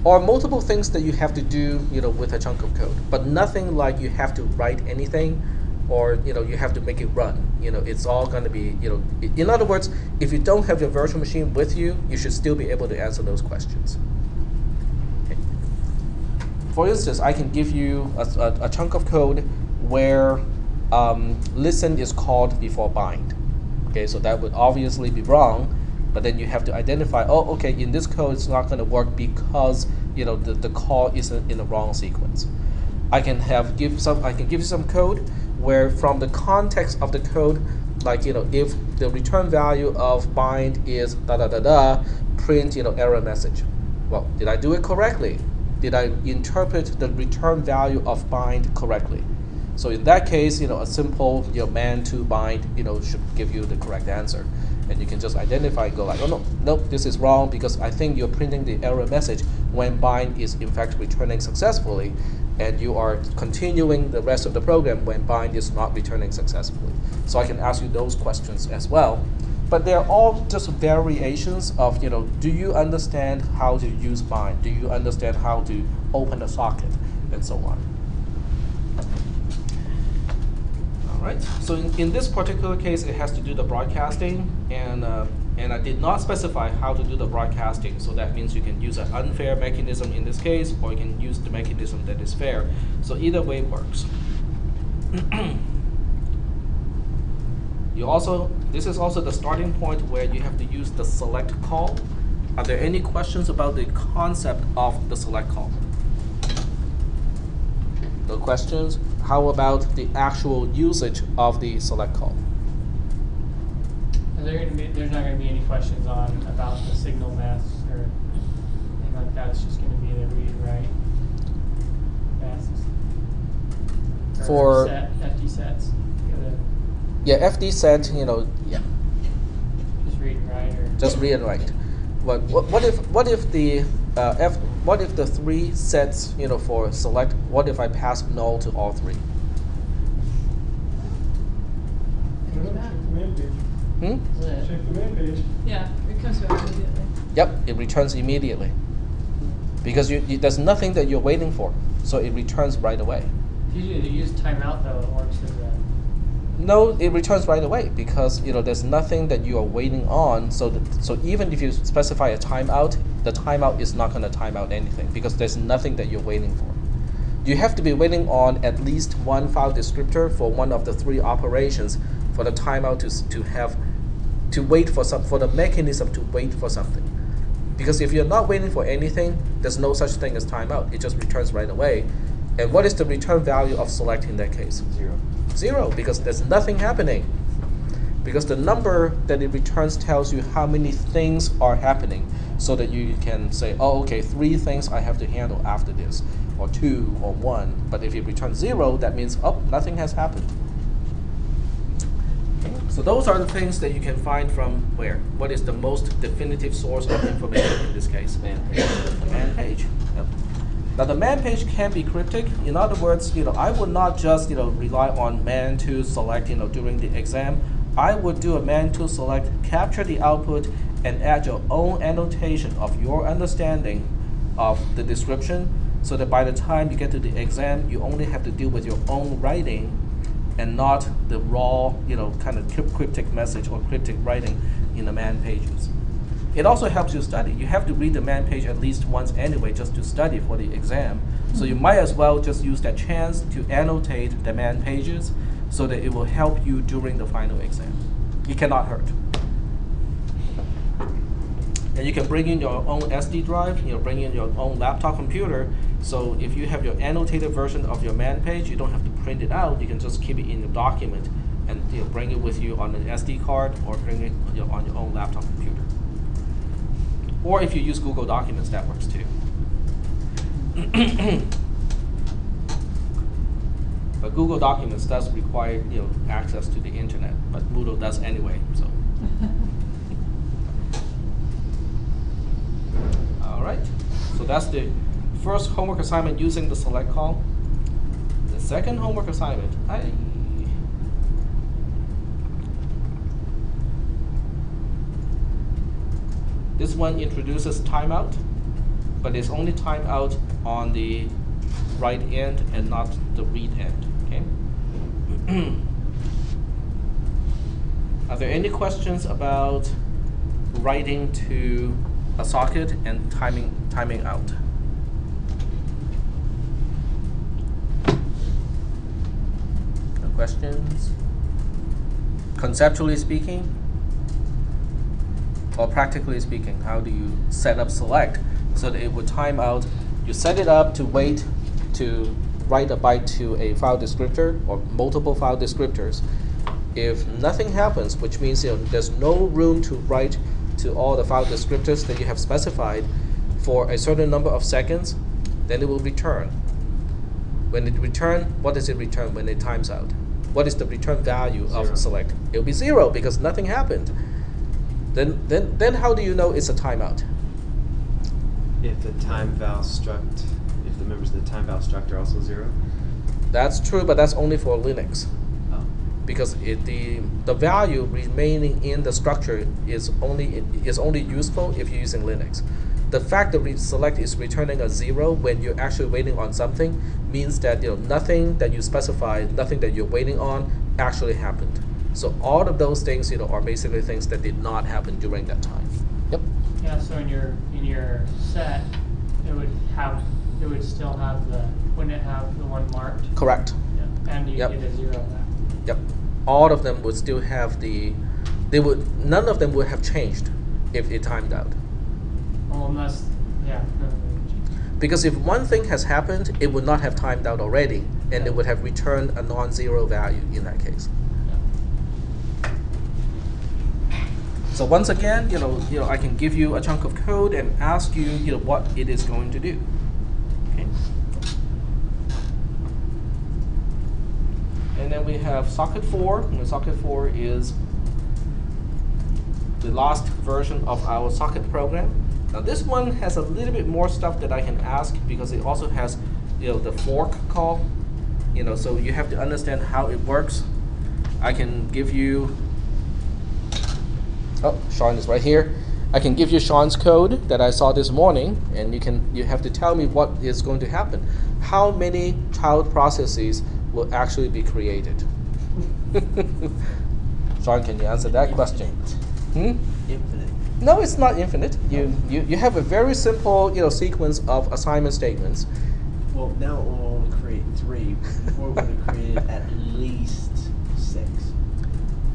A: Or multiple things that you have to do, with a chunk of code, but nothing like you have to write anything, or you have to make it run. It's all going to be, in other words, if you don't have your virtual machine with you, you should still be able to answer those questions. Okay. For instance, I can give you a chunk of code where listen is called before bind. Okay, so that would obviously be wrong. But then you have to identify, oh, okay, in this code it's not going to work because the call is in the wrong sequence. I can give you some code where from the context of the code, like if the return value of bind is print error message. Well, did I do it correctly? Did I interpret the return value of bind correctly? So in that case, a simple man to bind should give you the correct answer. And you can just identify and go like, oh no, this is wrong because I think you're printing the error message when bind is in fact returning successfully, and you are continuing the rest of the program when bind is not returning successfully. So I can ask you those questions as well. But they're all just variations of, do you understand how to use bind? Do you understand how to open a socket? And so on. Right. So in this particular case, it has to do the broadcasting, and I did not specify how to do the broadcasting. So that means you can use an unfair mechanism in this case, or you can use the mechanism that is fair. So either way works. This is also the starting point where you have to use the select call. Are there any questions about the concept of the select call? No questions? How about the actual usage of the select call?
B: There's not going to be any questions about the signal mess or anything like that. It's just going to be the read write tasks.
A: For
B: FD sets.
A: Yeah, FD set, yeah.
B: Just read and write or
A: Just read and write. But what if the three sets, for select, what if I pass null to all three?
E: Check the man page. Check the man page.
D: Yeah, it comes back immediately.
A: Yep, it returns immediately. Because there's nothing that you're waiting for, so it returns right away.
B: if you use timeout though, it works as a
A: No, it returns right away because there's nothing that you are waiting on. So even if you specify a timeout, the timeout is not going to time out anything because there's nothing that you're waiting for. You have to be waiting on at least one file descriptor for one of the three operations for the timeout to wait for the mechanism to wait for something. Because if you're not waiting for anything, there's no such thing as timeout. It just returns right away. And what is the return value of select in that case?
C: 0.
A: 0, because there's nothing happening. Because the number that it returns tells you how many things are happening, so that you can say, oh, okay, 3 things I have to handle after this, or 2, or 1. But if it returns 0, that means, oh, nothing has happened. Okay. So those are the things that you can find from where? What is the most definitive source of information in this case?
F: Man page.
A: The man page. Yep. Now the man page can be cryptic. In other words, I would not just rely on man to select during the exam. I would do a man to select, capture the output, and add your own annotation of your understanding of the description, so that by the time you get to the exam, you only have to deal with your own writing, and not the raw kind of cryptic message or cryptic writing in the man pages. It also helps you study. You have to read the man page at least once anyway, just to study for the exam. So you might as well just use that chance to annotate the man pages so that it will help you during the final exam. It cannot hurt. And you can bring in your own SD drive, bring in your own laptop computer. So if you have your annotated version of your man page, you don't have to print it out. You can just keep it in your document and bring it with you on an SD card or bring it on your own laptop computer. Or if you use Google Documents, that works too. But Google Documents does require access to the internet, but Moodle does anyway. So. All right. So that's the first homework assignment using the select call. The second homework assignment, this one introduces timeout, but it's only timeout on the write end and not the read end. Okay. Are there any questions about writing to a socket and timing out? No questions? Conceptually speaking, or practically speaking, how do you set up select so that it would time out? You set it up to wait to write a byte to a file descriptor or multiple file descriptors. If nothing happens, which means there's no room to write to all the file descriptors that you have specified for a certain number of seconds, then it will return. When it returns, what does it return when it times out? What is the return value
C: 0.
A: of select? It will be 0 because nothing happened. Then how do you know it's a timeout?
C: If the if the members of the time val struct are also 0?
A: That's true, but that's only for Linux.
C: Oh.
A: Because the value remaining in the structure is only useful if you're using Linux. The fact that select is returning a 0 when you're actually waiting on something means that nothing that you specified, nothing that you're waiting on actually happened. So all of those things are basically things that did not happen during that time. Yep.
B: yeah. So in your set, wouldn't it have the one marked?
A: Correct.
B: Yeah. And you
A: Yep.
B: get a 0 of that.
A: Yep. All of them would still have none of them would have changed if it timed out.
B: unless, yeah. No.
A: Because if one thing has happened, it would not have timed out already, and it would have returned a non-zero value in that case. So once again, I can give you a chunk of code and ask you, what it is going to do. Okay. And then we have socket 4, and socket 4 is the last version of our socket program. Now this one has a little bit more stuff that I can ask because it also has, the fork call. So you have to understand how it works. I can give you. Oh, Sean is right here. I can give you Sean's code that I saw this morning, and you have to tell me what is going to happen. How many child processes will actually be created? Sean, can you answer that question?
G: Infinite.
A: No, it's not infinite. You have a very simple sequence of assignment statements.
G: Well, now it will only create 3. Before it would have created at least 6.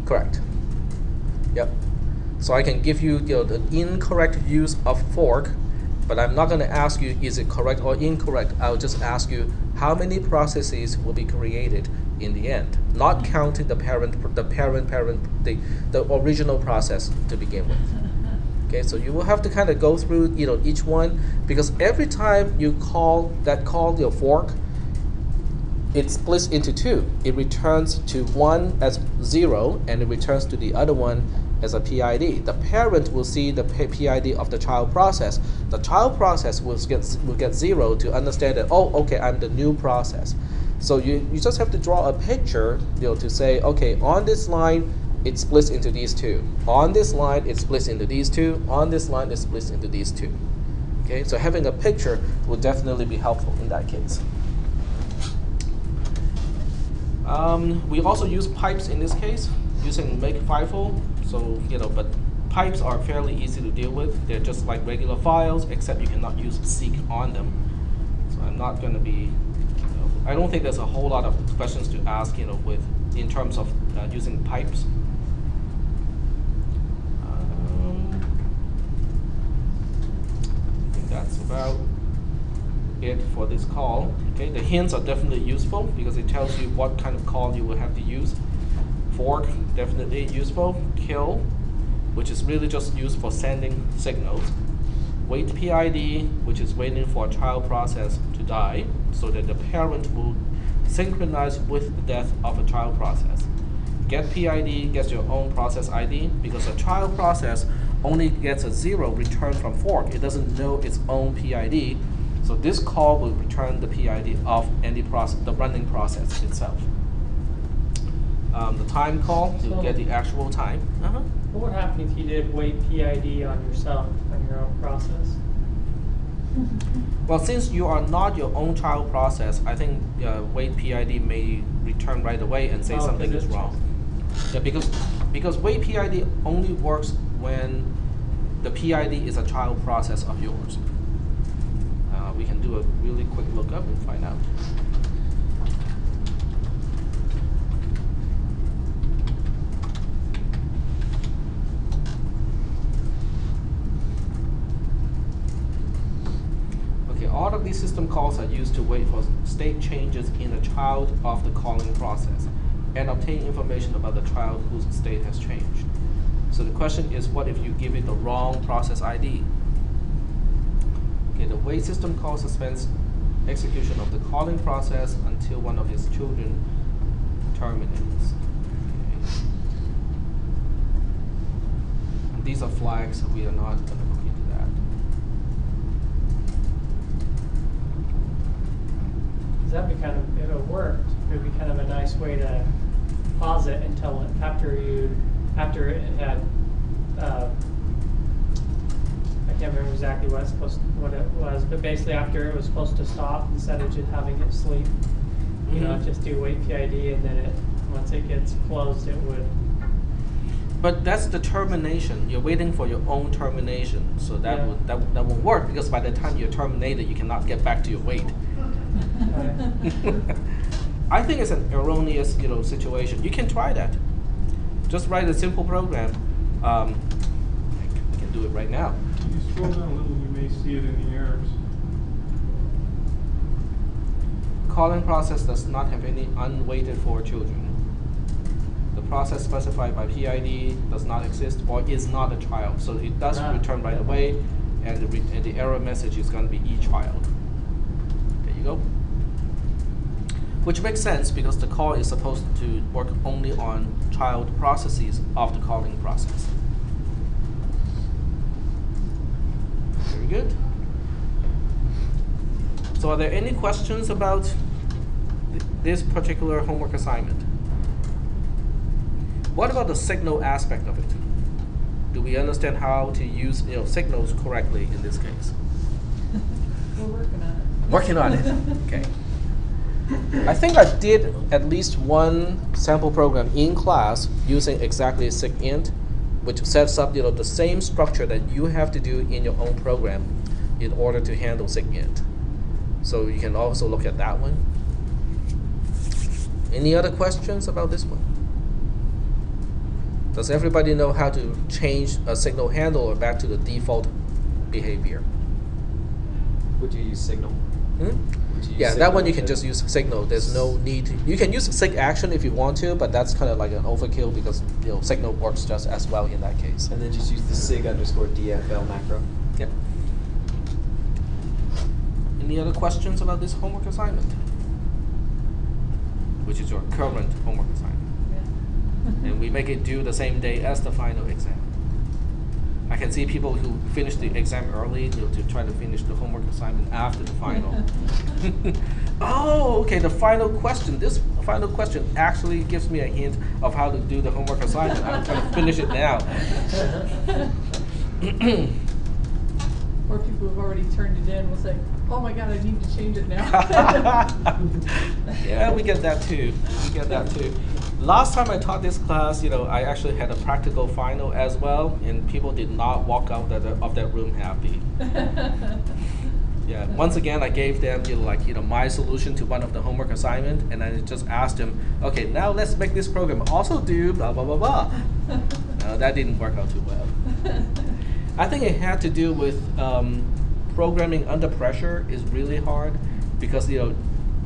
A: Correct. Yep. So I can give you, the incorrect use of fork, but I'm not going to ask you is it correct or incorrect. I'll just ask you how many processes will be created in the end, not counting the original process to begin with. Okay, so you will have to kind of go through, each one, because every time you call your fork, it splits into 2. It returns to one as 0, and it returns to the other one as a PID. The parent will see the PID of the child process. The child process will get 0 to understand that, oh, okay, I'm the new process. So you just have to draw a picture, to say, okay, on this line, it splits into these 2. On this line, it splits into these 2. On this line, it splits into these 2. Okay, so having a picture will definitely be helpful in that case. We also use pipes in this case, using make FIFO. So, but pipes are fairly easy to deal with. They're just like regular files, except you cannot use seek on them. So I'm not going to be, I don't think there's a whole lot of questions to ask, in terms of using pipes. I think that's about it for this call. Okay, the hints are definitely useful because it tells you what kind of call you will have to use. Fork, definitely useful. Kill, which is really just used for sending signals. Wait PID, which is waiting for a child process to die so that the parent will synchronize with the death of a child process. Get PID gets your own process ID because a child process only gets a 0 returned from fork. It doesn't know its own PID. So this call will return the PID of any process, the running process itself. The time call, you'll get the actual time.
B: What would happen if you did wait PID on yourself, on your own process?
A: Well, since you are not your own child process, I think wait PID may return right away and say something is wrong. Yeah, because wait PID only works when the PID is a child process of yours. We can do a really quick lookup and find out. Okay, all of these system calls are used to wait for state changes in a child of the calling process and obtain information about the child whose state has changed. So the question is, what if you give it the wrong process ID? Okay, the wait system call suspends execution of the calling process until one of its children terminates. Okay. These are flags, so we are not going to look into that.
B: That'd be kind of, if it worked, it would be kind of a nice way to pause it until after it had, I can't remember exactly what it was, but basically after it was supposed to stop, instead of just having it sleep, just do wait PID, and then once it gets closed, it would.
A: But that's the termination. You're waiting for your own termination, so that won't work because by the time you're terminated, you cannot get back to your wait. I think it's an erroneous, situation. You can try that. Just write a simple program. We can do it right now.
E: If you scroll down a little, you may see it in the errors.
A: Calling process does not have any unweighted for children. The process specified by PID does not exist or is not a child. So it does return right away, and the error message is going to be e-child. There you go. Which makes sense because the call is supposed to work only on child processes of the calling process. Very good. So are there any questions about this particular homework assignment? What about the signal aspect of it? Do we understand how to use signals correctly in this case?
D: We're working on it.
A: Working on it. Okay. I think I did at least one sample program in class using exactly sigint, which sets up the same structure that you have to do in your own program in order to handle sigint. So you can also look at that one. Any other questions about this one? Does everybody know how to change a signal handler back to the default behavior?
C: Would you use signal?
A: Hmm?
C: Would you use
A: Yeah, that
C: signal
A: one you can
C: to-
A: just use signal. There's no need to, you can use sig action if you want to, but that's kind of like an overkill because signal works just as well in that case.
C: And then just use the sig_dfl macro.
A: Yep. Any other questions about this homework assignment? Which is your current homework assignment.
D: Yeah.
A: And we make it due the same day as the final exam. I can see people who finish the exam early to try to finish the homework assignment after the final. Oh, okay, the final question. This final question actually gives me a hint of how to do the homework assignment. I'm trying to finish it now.
D: Or people who've already turned it in will say, oh my God, I need to change it now.
A: Yeah, we get that too. We get that too. Last time I taught this class, I actually had a practical final as well, and people did not walk out of that room happy. Yeah. Once again, I gave them my solution to one of the homework assignment, and I just asked them, okay, now let's make this program also do blah blah blah blah. That didn't work out too well. I think it had to do with programming under pressure is really hard because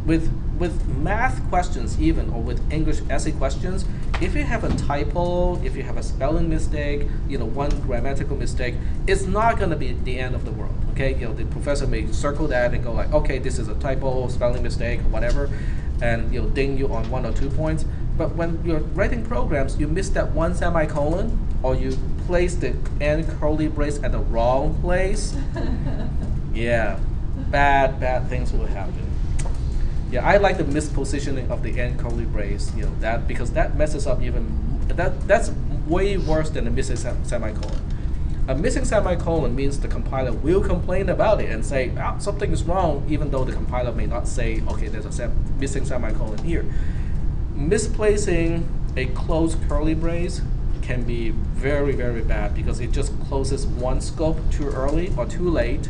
A: with math questions even, or with English essay questions, if you have a typo, if you have a spelling mistake, one grammatical mistake, it's not going to be the end of the world. Okay, the professor may circle that and go like, okay, this is a typo, spelling mistake, or whatever, and ding you on 1 or 2 points. But when you're writing programs, you miss that one semicolon, or you place the end curly brace at the wrong place. Yeah, bad things will happen. Yeah, I like the mispositioning of the end curly brace, that because that messes up that's way worse than a missing semicolon. A missing semicolon means the compiler will complain about it and say, something is wrong, even though the compiler may not say, okay, there's a missing semicolon here. Misplacing a closed curly brace can be very, very bad because it just closes one scope too early or too late,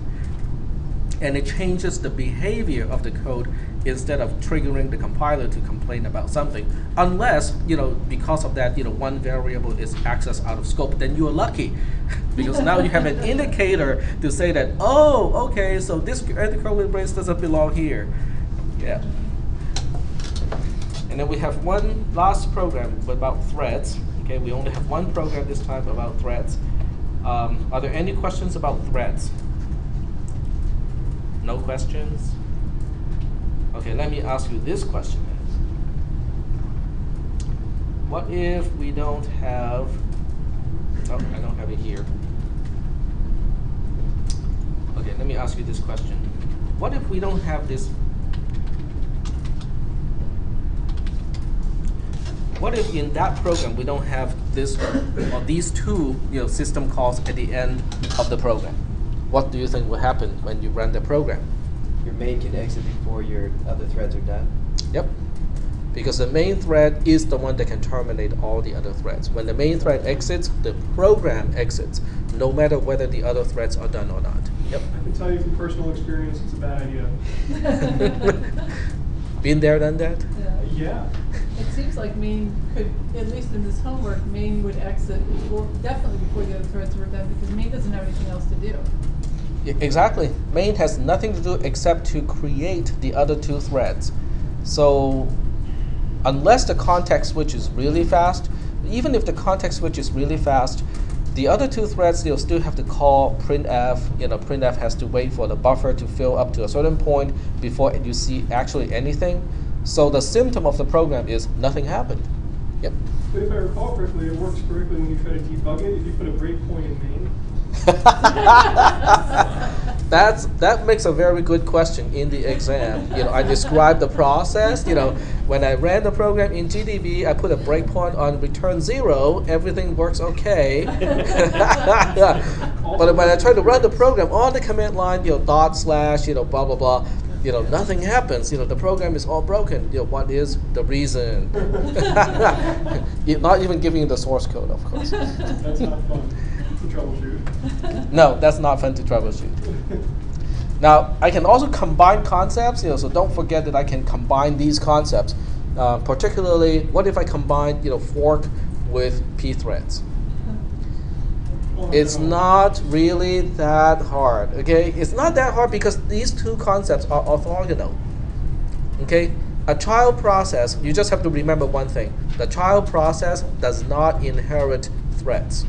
A: and it changes the behavior of the code instead of triggering the compiler to complain about something. Unless, because of that, one variable is accessed out of scope, then you're lucky. Because now you have an indicator to say that, oh, okay, so this curly brace doesn't belong here. Yeah. And then we have one last program about threads. Okay, we only have one program this time about threads. Are there any questions about threads? No questions? Okay, let me ask you this question then. What if we don't have, oh, I don't have it here. Okay, let me ask you this question. What if we don't have this? What if in that program we don't have this or these two system calls at the end of the program? What do you think will happen when you run the program?
C: Your main can exit before your other threads are done.
A: Yep. Because the main thread is the one that can terminate all the other threads. When the main thread exits, the program exits, no matter whether the other threads are done or not. Yep.
E: I can tell you from personal experience, it's a bad idea.
A: Been there, done that?
E: Yeah.
D: It seems like main could, at least in this homework, main would exit definitely before the other threads were done because main doesn't have anything else to do.
A: Exactly. Main has nothing to do except to create the other two threads. So unless the context switch is really fast, even if the context switch is really fast, the other two threads, you'll still have to call printf. Printf has to wait for the buffer to fill up to a certain point before you see actually anything. So the symptom of the program is nothing happened. Yep.
E: But if I recall correctly, it works correctly when you try to debug it if you put a breakpoint in main.
A: That makes a very good question in the exam. I described the process. When I ran the program in GDB, I put a breakpoint on return 0. Everything works okay. But when I try to run the program on the command line, dot slash, blah blah blah, nothing happens. The program is all broken. What is the reason? Not even giving you the source code, of course.
E: That's not fun to troubleshoot.
A: No, that's not fun to troubleshoot. Now, I can also combine concepts, so don't forget that I can combine these concepts. Particularly, what if I combine, fork with p-threads? It's not really that hard, okay? It's not that hard because these two concepts are orthogonal, okay? A child process, you just have to remember one thing. The child process does not inherit threads,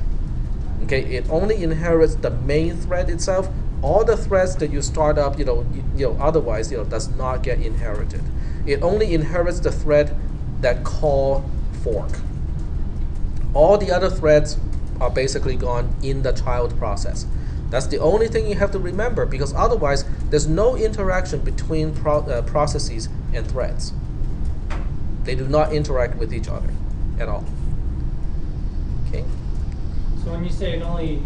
A: okay? It only inherits the main thread itself. All the threads that you start up, otherwise, does not get inherited. It only inherits the thread that call fork. All the other threads are basically gone in the child process. That's the only thing you have to remember, because otherwise, there's no interaction between processes and threads. They do not interact with each other at all. Okay.
B: So when you say it only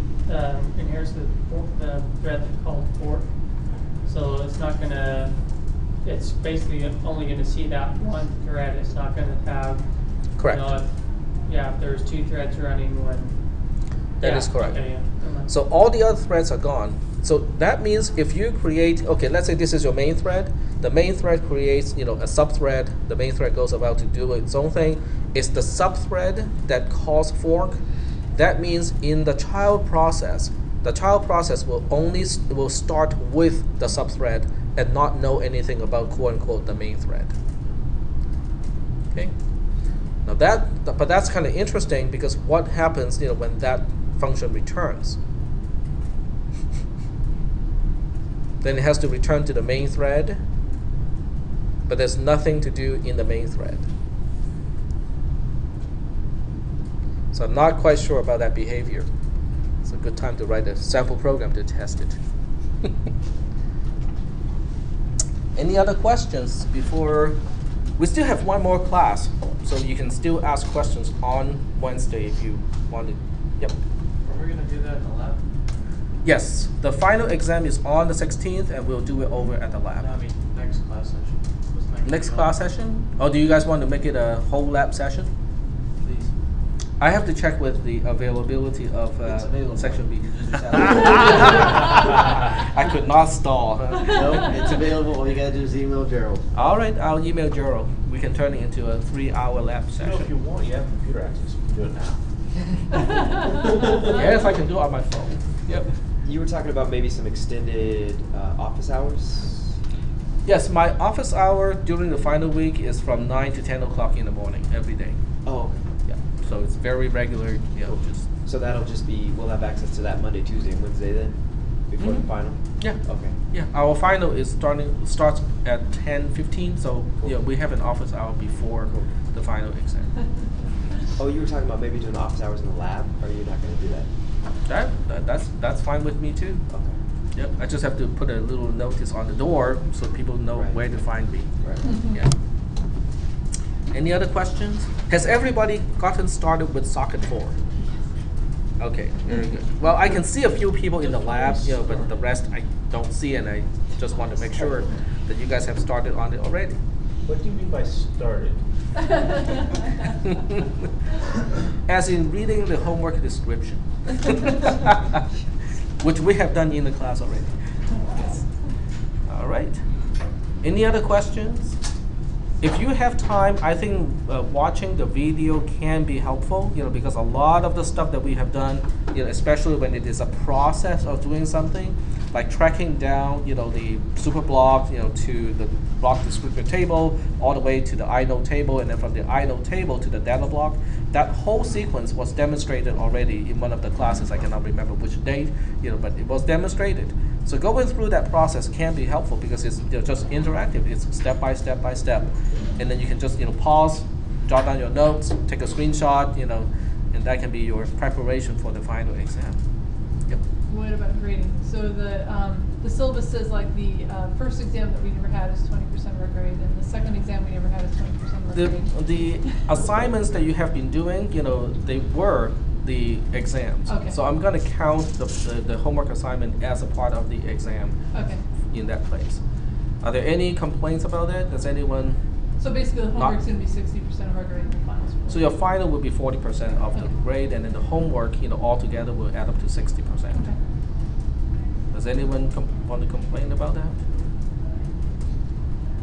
B: inherits the thread called fork, so it's not gonna. It's basically only gonna see that one thread. It's not gonna have.
A: Correct.
B: If there's two threads running when.
A: That is correct.
B: Okay, yeah.
A: So all the other threads are gone. So that means if you create, okay, let's say this is your main thread. The main thread creates, a subthread. The main thread goes about to do its own thing. It's the subthread that calls fork. That means in the child process will start with the subthread and not know anything about quote unquote the main thread. Okay. Now but that's kind of interesting, because what happens, when that function returns? Then it has to return to the main thread, but there's nothing to do in the main thread. So I'm not quite sure about that behavior. It's a good time to write a sample program to test it. Any other questions before? We still have one more class, so you can still ask questions on Wednesday if you want to. Yep.
F: Are we going to do that in the lab?
A: Yes, the final exam is on the 16th, and we'll do it over at the lab.
F: No, I mean, next class session.
A: Next class session? Oh, do you guys want to make it a whole lab session?
F: Please.
A: I have to check with the availability of section B. I could not stall.
G: Nope, it's available. All you gotta do is email Gerald.
A: All right, I'll email Gerald. We can turn it into a 3-hour lab
F: If you
A: session.
F: want, you have computer access. You can do it now.
A: Yes, I can do it on my phone. Yep.
C: You were talking about maybe some extended office hours?
A: Yes, my office hour during the final week is from 9 to 10 o'clock in the morning every day.
C: Oh, okay.
A: Yeah, so it's very regular. Just
C: So that'll just be, we'll have access to that Monday, Tuesday, and Wednesday then? Before the final?
A: yeah.
C: Okay.
A: Yeah, our final is starts at 10:15, so
C: Cool.
A: we have an office hour before
C: Cool.
A: the final exam.
C: Oh, you were talking about maybe doing office hours in the lab? Or are you not going to do that?
A: That's fine with me too.
C: Okay.
A: Yep, I just have to put a little notice on the door so people know
C: Right.
A: where to find me.
C: Right.
A: Yeah. Any other questions? Has everybody gotten started with Socket 4? Okay, very good. Well, I can see a few people in the lab, but the rest I don't see, and I just want to make sure that you guys have started on it already.
F: What do you mean by started?
A: As in reading the homework description, which we have done in the class already. Yes. All right. Any other questions? If you have time, I think watching the video can be helpful, because a lot of the stuff that we have done, especially when it is a process of doing something, like tracking down, the super block, to the block descriptor table, all the way to the inode table, and then from the inode table to the data block. That whole sequence was demonstrated already in one of the classes. I cannot remember which date, but it was demonstrated. So going through that process can be helpful because it's just interactive. It's step by step by step, and then you can just pause, jot down your notes, take a screenshot, and that can be your preparation for the final exam. Yep.
D: What about grading? So the syllabus says like the first exam that we never had is 20% of our grade, and the second exam we never had is 20% of our grade.
A: The assignments that you have been doing, they were the exams.
D: Okay.
A: So I'm going to count the homework assignment as a part of the exam.
D: Okay.
A: In that place. Are there any complaints about that? Does anyone?
D: So basically the homework's going to be 60% of our grade in the finals.
A: So your final will be 40% of the
D: Okay.
A: grade, and then the homework, altogether will add up to 60%.
D: Okay.
A: Does anyone want to complain about that?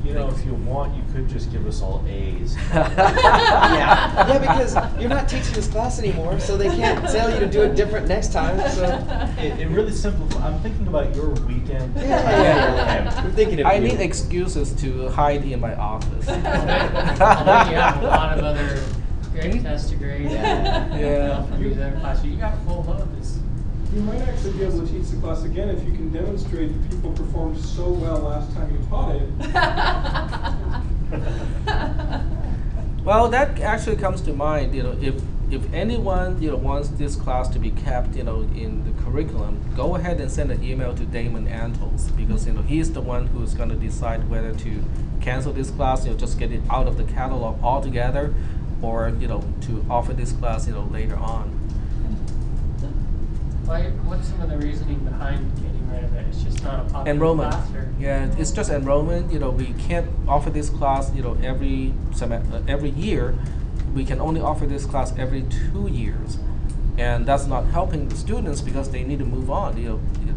F: If you want, you could just give us all A's.
C: Yeah, because you're not teaching this class anymore, so they can't tell you to do it different next time. So
F: It really simplifies. I'm thinking about your weekend.
C: yeah. We're thinking of
A: I
C: you.
A: need excuses to hide in my office.
B: Well, then you have a lot of other great tests to grade.
A: Yeah.
B: From these other classes, you got a full load.
E: You might actually be able to teach the class again if you can demonstrate that people performed so well last time you taught it.
A: Well, that actually comes to mind. If anyone wants this class to be kept in the curriculum, go ahead and send an email to Damon Antles, because he's the one who's going to decide whether to cancel this class, just get it out of the catalog altogether, or to offer this class later on.
B: What's some of the reasoning behind getting rid of it? It's just not a popular
A: Enrollment.
B: class, or?
A: Yeah, it's just enrollment. We can't offer this class every year. We can only offer this class every 2 years, and that's not helping the students because they need to move on.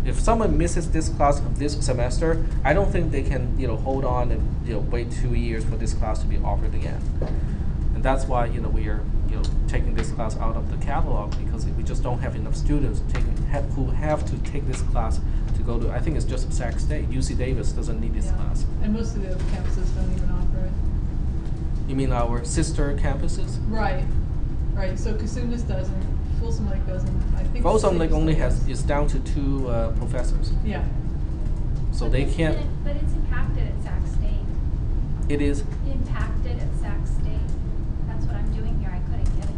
A: If someone misses this class this semester, I don't think they can hold on and wait 2 years for this class to be offered again. And that's why we are taking this class out of the catalog, because we just don't have enough students who have to take this class to go to. I think it's just Sac State. UC Davis doesn't need this
D: Yeah.
A: class.
D: And most of the other campuses don't even offer it.
A: You mean our sister campuses?
D: Right. Right. So Casunas doesn't. Folsom Lake doesn't. I think.
A: Folsom Lake only
D: Davis does.
A: is down to 2 professors,
D: Yeah.
A: so
I: But
A: they
I: it's
A: can't.
I: But it's impacted at Sac State.
A: It is.
I: Impacted at Sac State. That's what I'm doing here. I couldn't get it.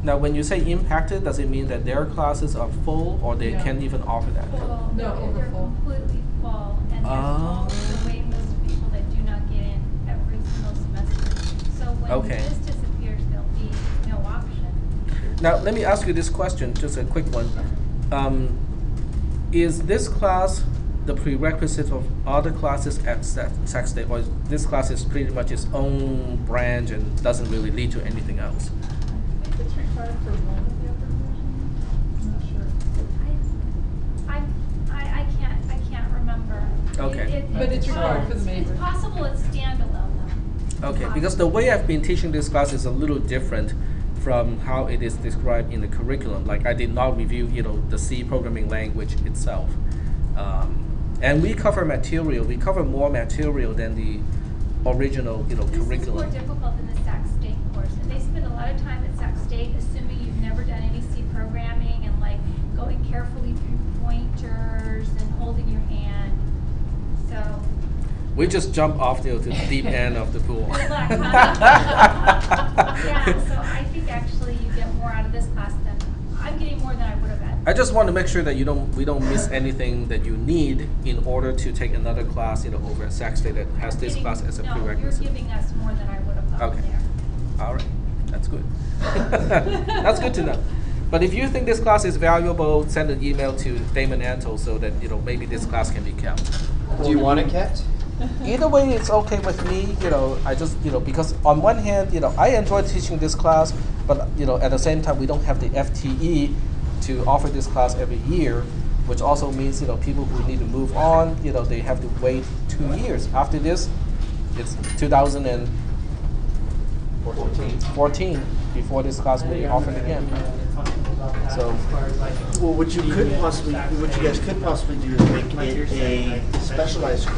A: Now, when you say impacted, does it mean that their classes are full, or they
D: Yeah.
A: can't even offer that?
I: Full.
D: No,
I: They're
D: overfull.
I: completely full, and there's
A: Oh.
I: all the waiting list of people that do not get in every single semester. So when
A: Okay.
I: this disappears, there'll be no option.
A: Now, let me ask you this question, just a quick one. Is this class the prerequisite of other classes at Sac State, or this class is pretty much its own branch and doesn't really lead to anything else?
D: I think it's required for one of the upper divisions. I'm not sure.
I: I can't remember.
A: Okay.
D: But it's required for the major.
I: It's possible it's standalone though.
A: Okay, because the way I've been teaching this class is a little different from how it is described in the curriculum. Like, I did not review, the C programming language itself. And we cover material. We cover more material than the original, curriculum.
I: This is more difficult than the Sac State course, and they spend a lot of time at Sac State assuming you've never done any C programming and like going carefully through pointers and holding your hand. So.
A: We just jump off to the deep end of the pool.
I: Good luck, huh? Yeah, so I think actually you get more out of this class than I'm getting more than I would have had.
A: I just want to make sure that we don't miss anything that you need in order to take another class, over at Sac State that has this class as a prerequisite.
I: No, you're giving us more than I would have thought
A: Okay.
I: there.
A: All right, that's good. That's good to know. But if you think this class is valuable, send an email to Damon Antle so that maybe this class can be kept.
C: Do you want it kept?
A: Either way, it's okay with me. I just because on one hand, I enjoy teaching this class, but at the same time, we don't have the FTE to offer this class every year, which also means people who need to move on, they have to wait 2 years. After this, it's 2014 before this class will be offered again.
B: They're talking about about that
C: So-
B: as far as like.
G: Well, what you
B: media and
G: guys
B: Sac
G: could
B: State.
G: possibly do is make
H: Like you're
G: it
H: saying,
G: a
H: like,
G: specialized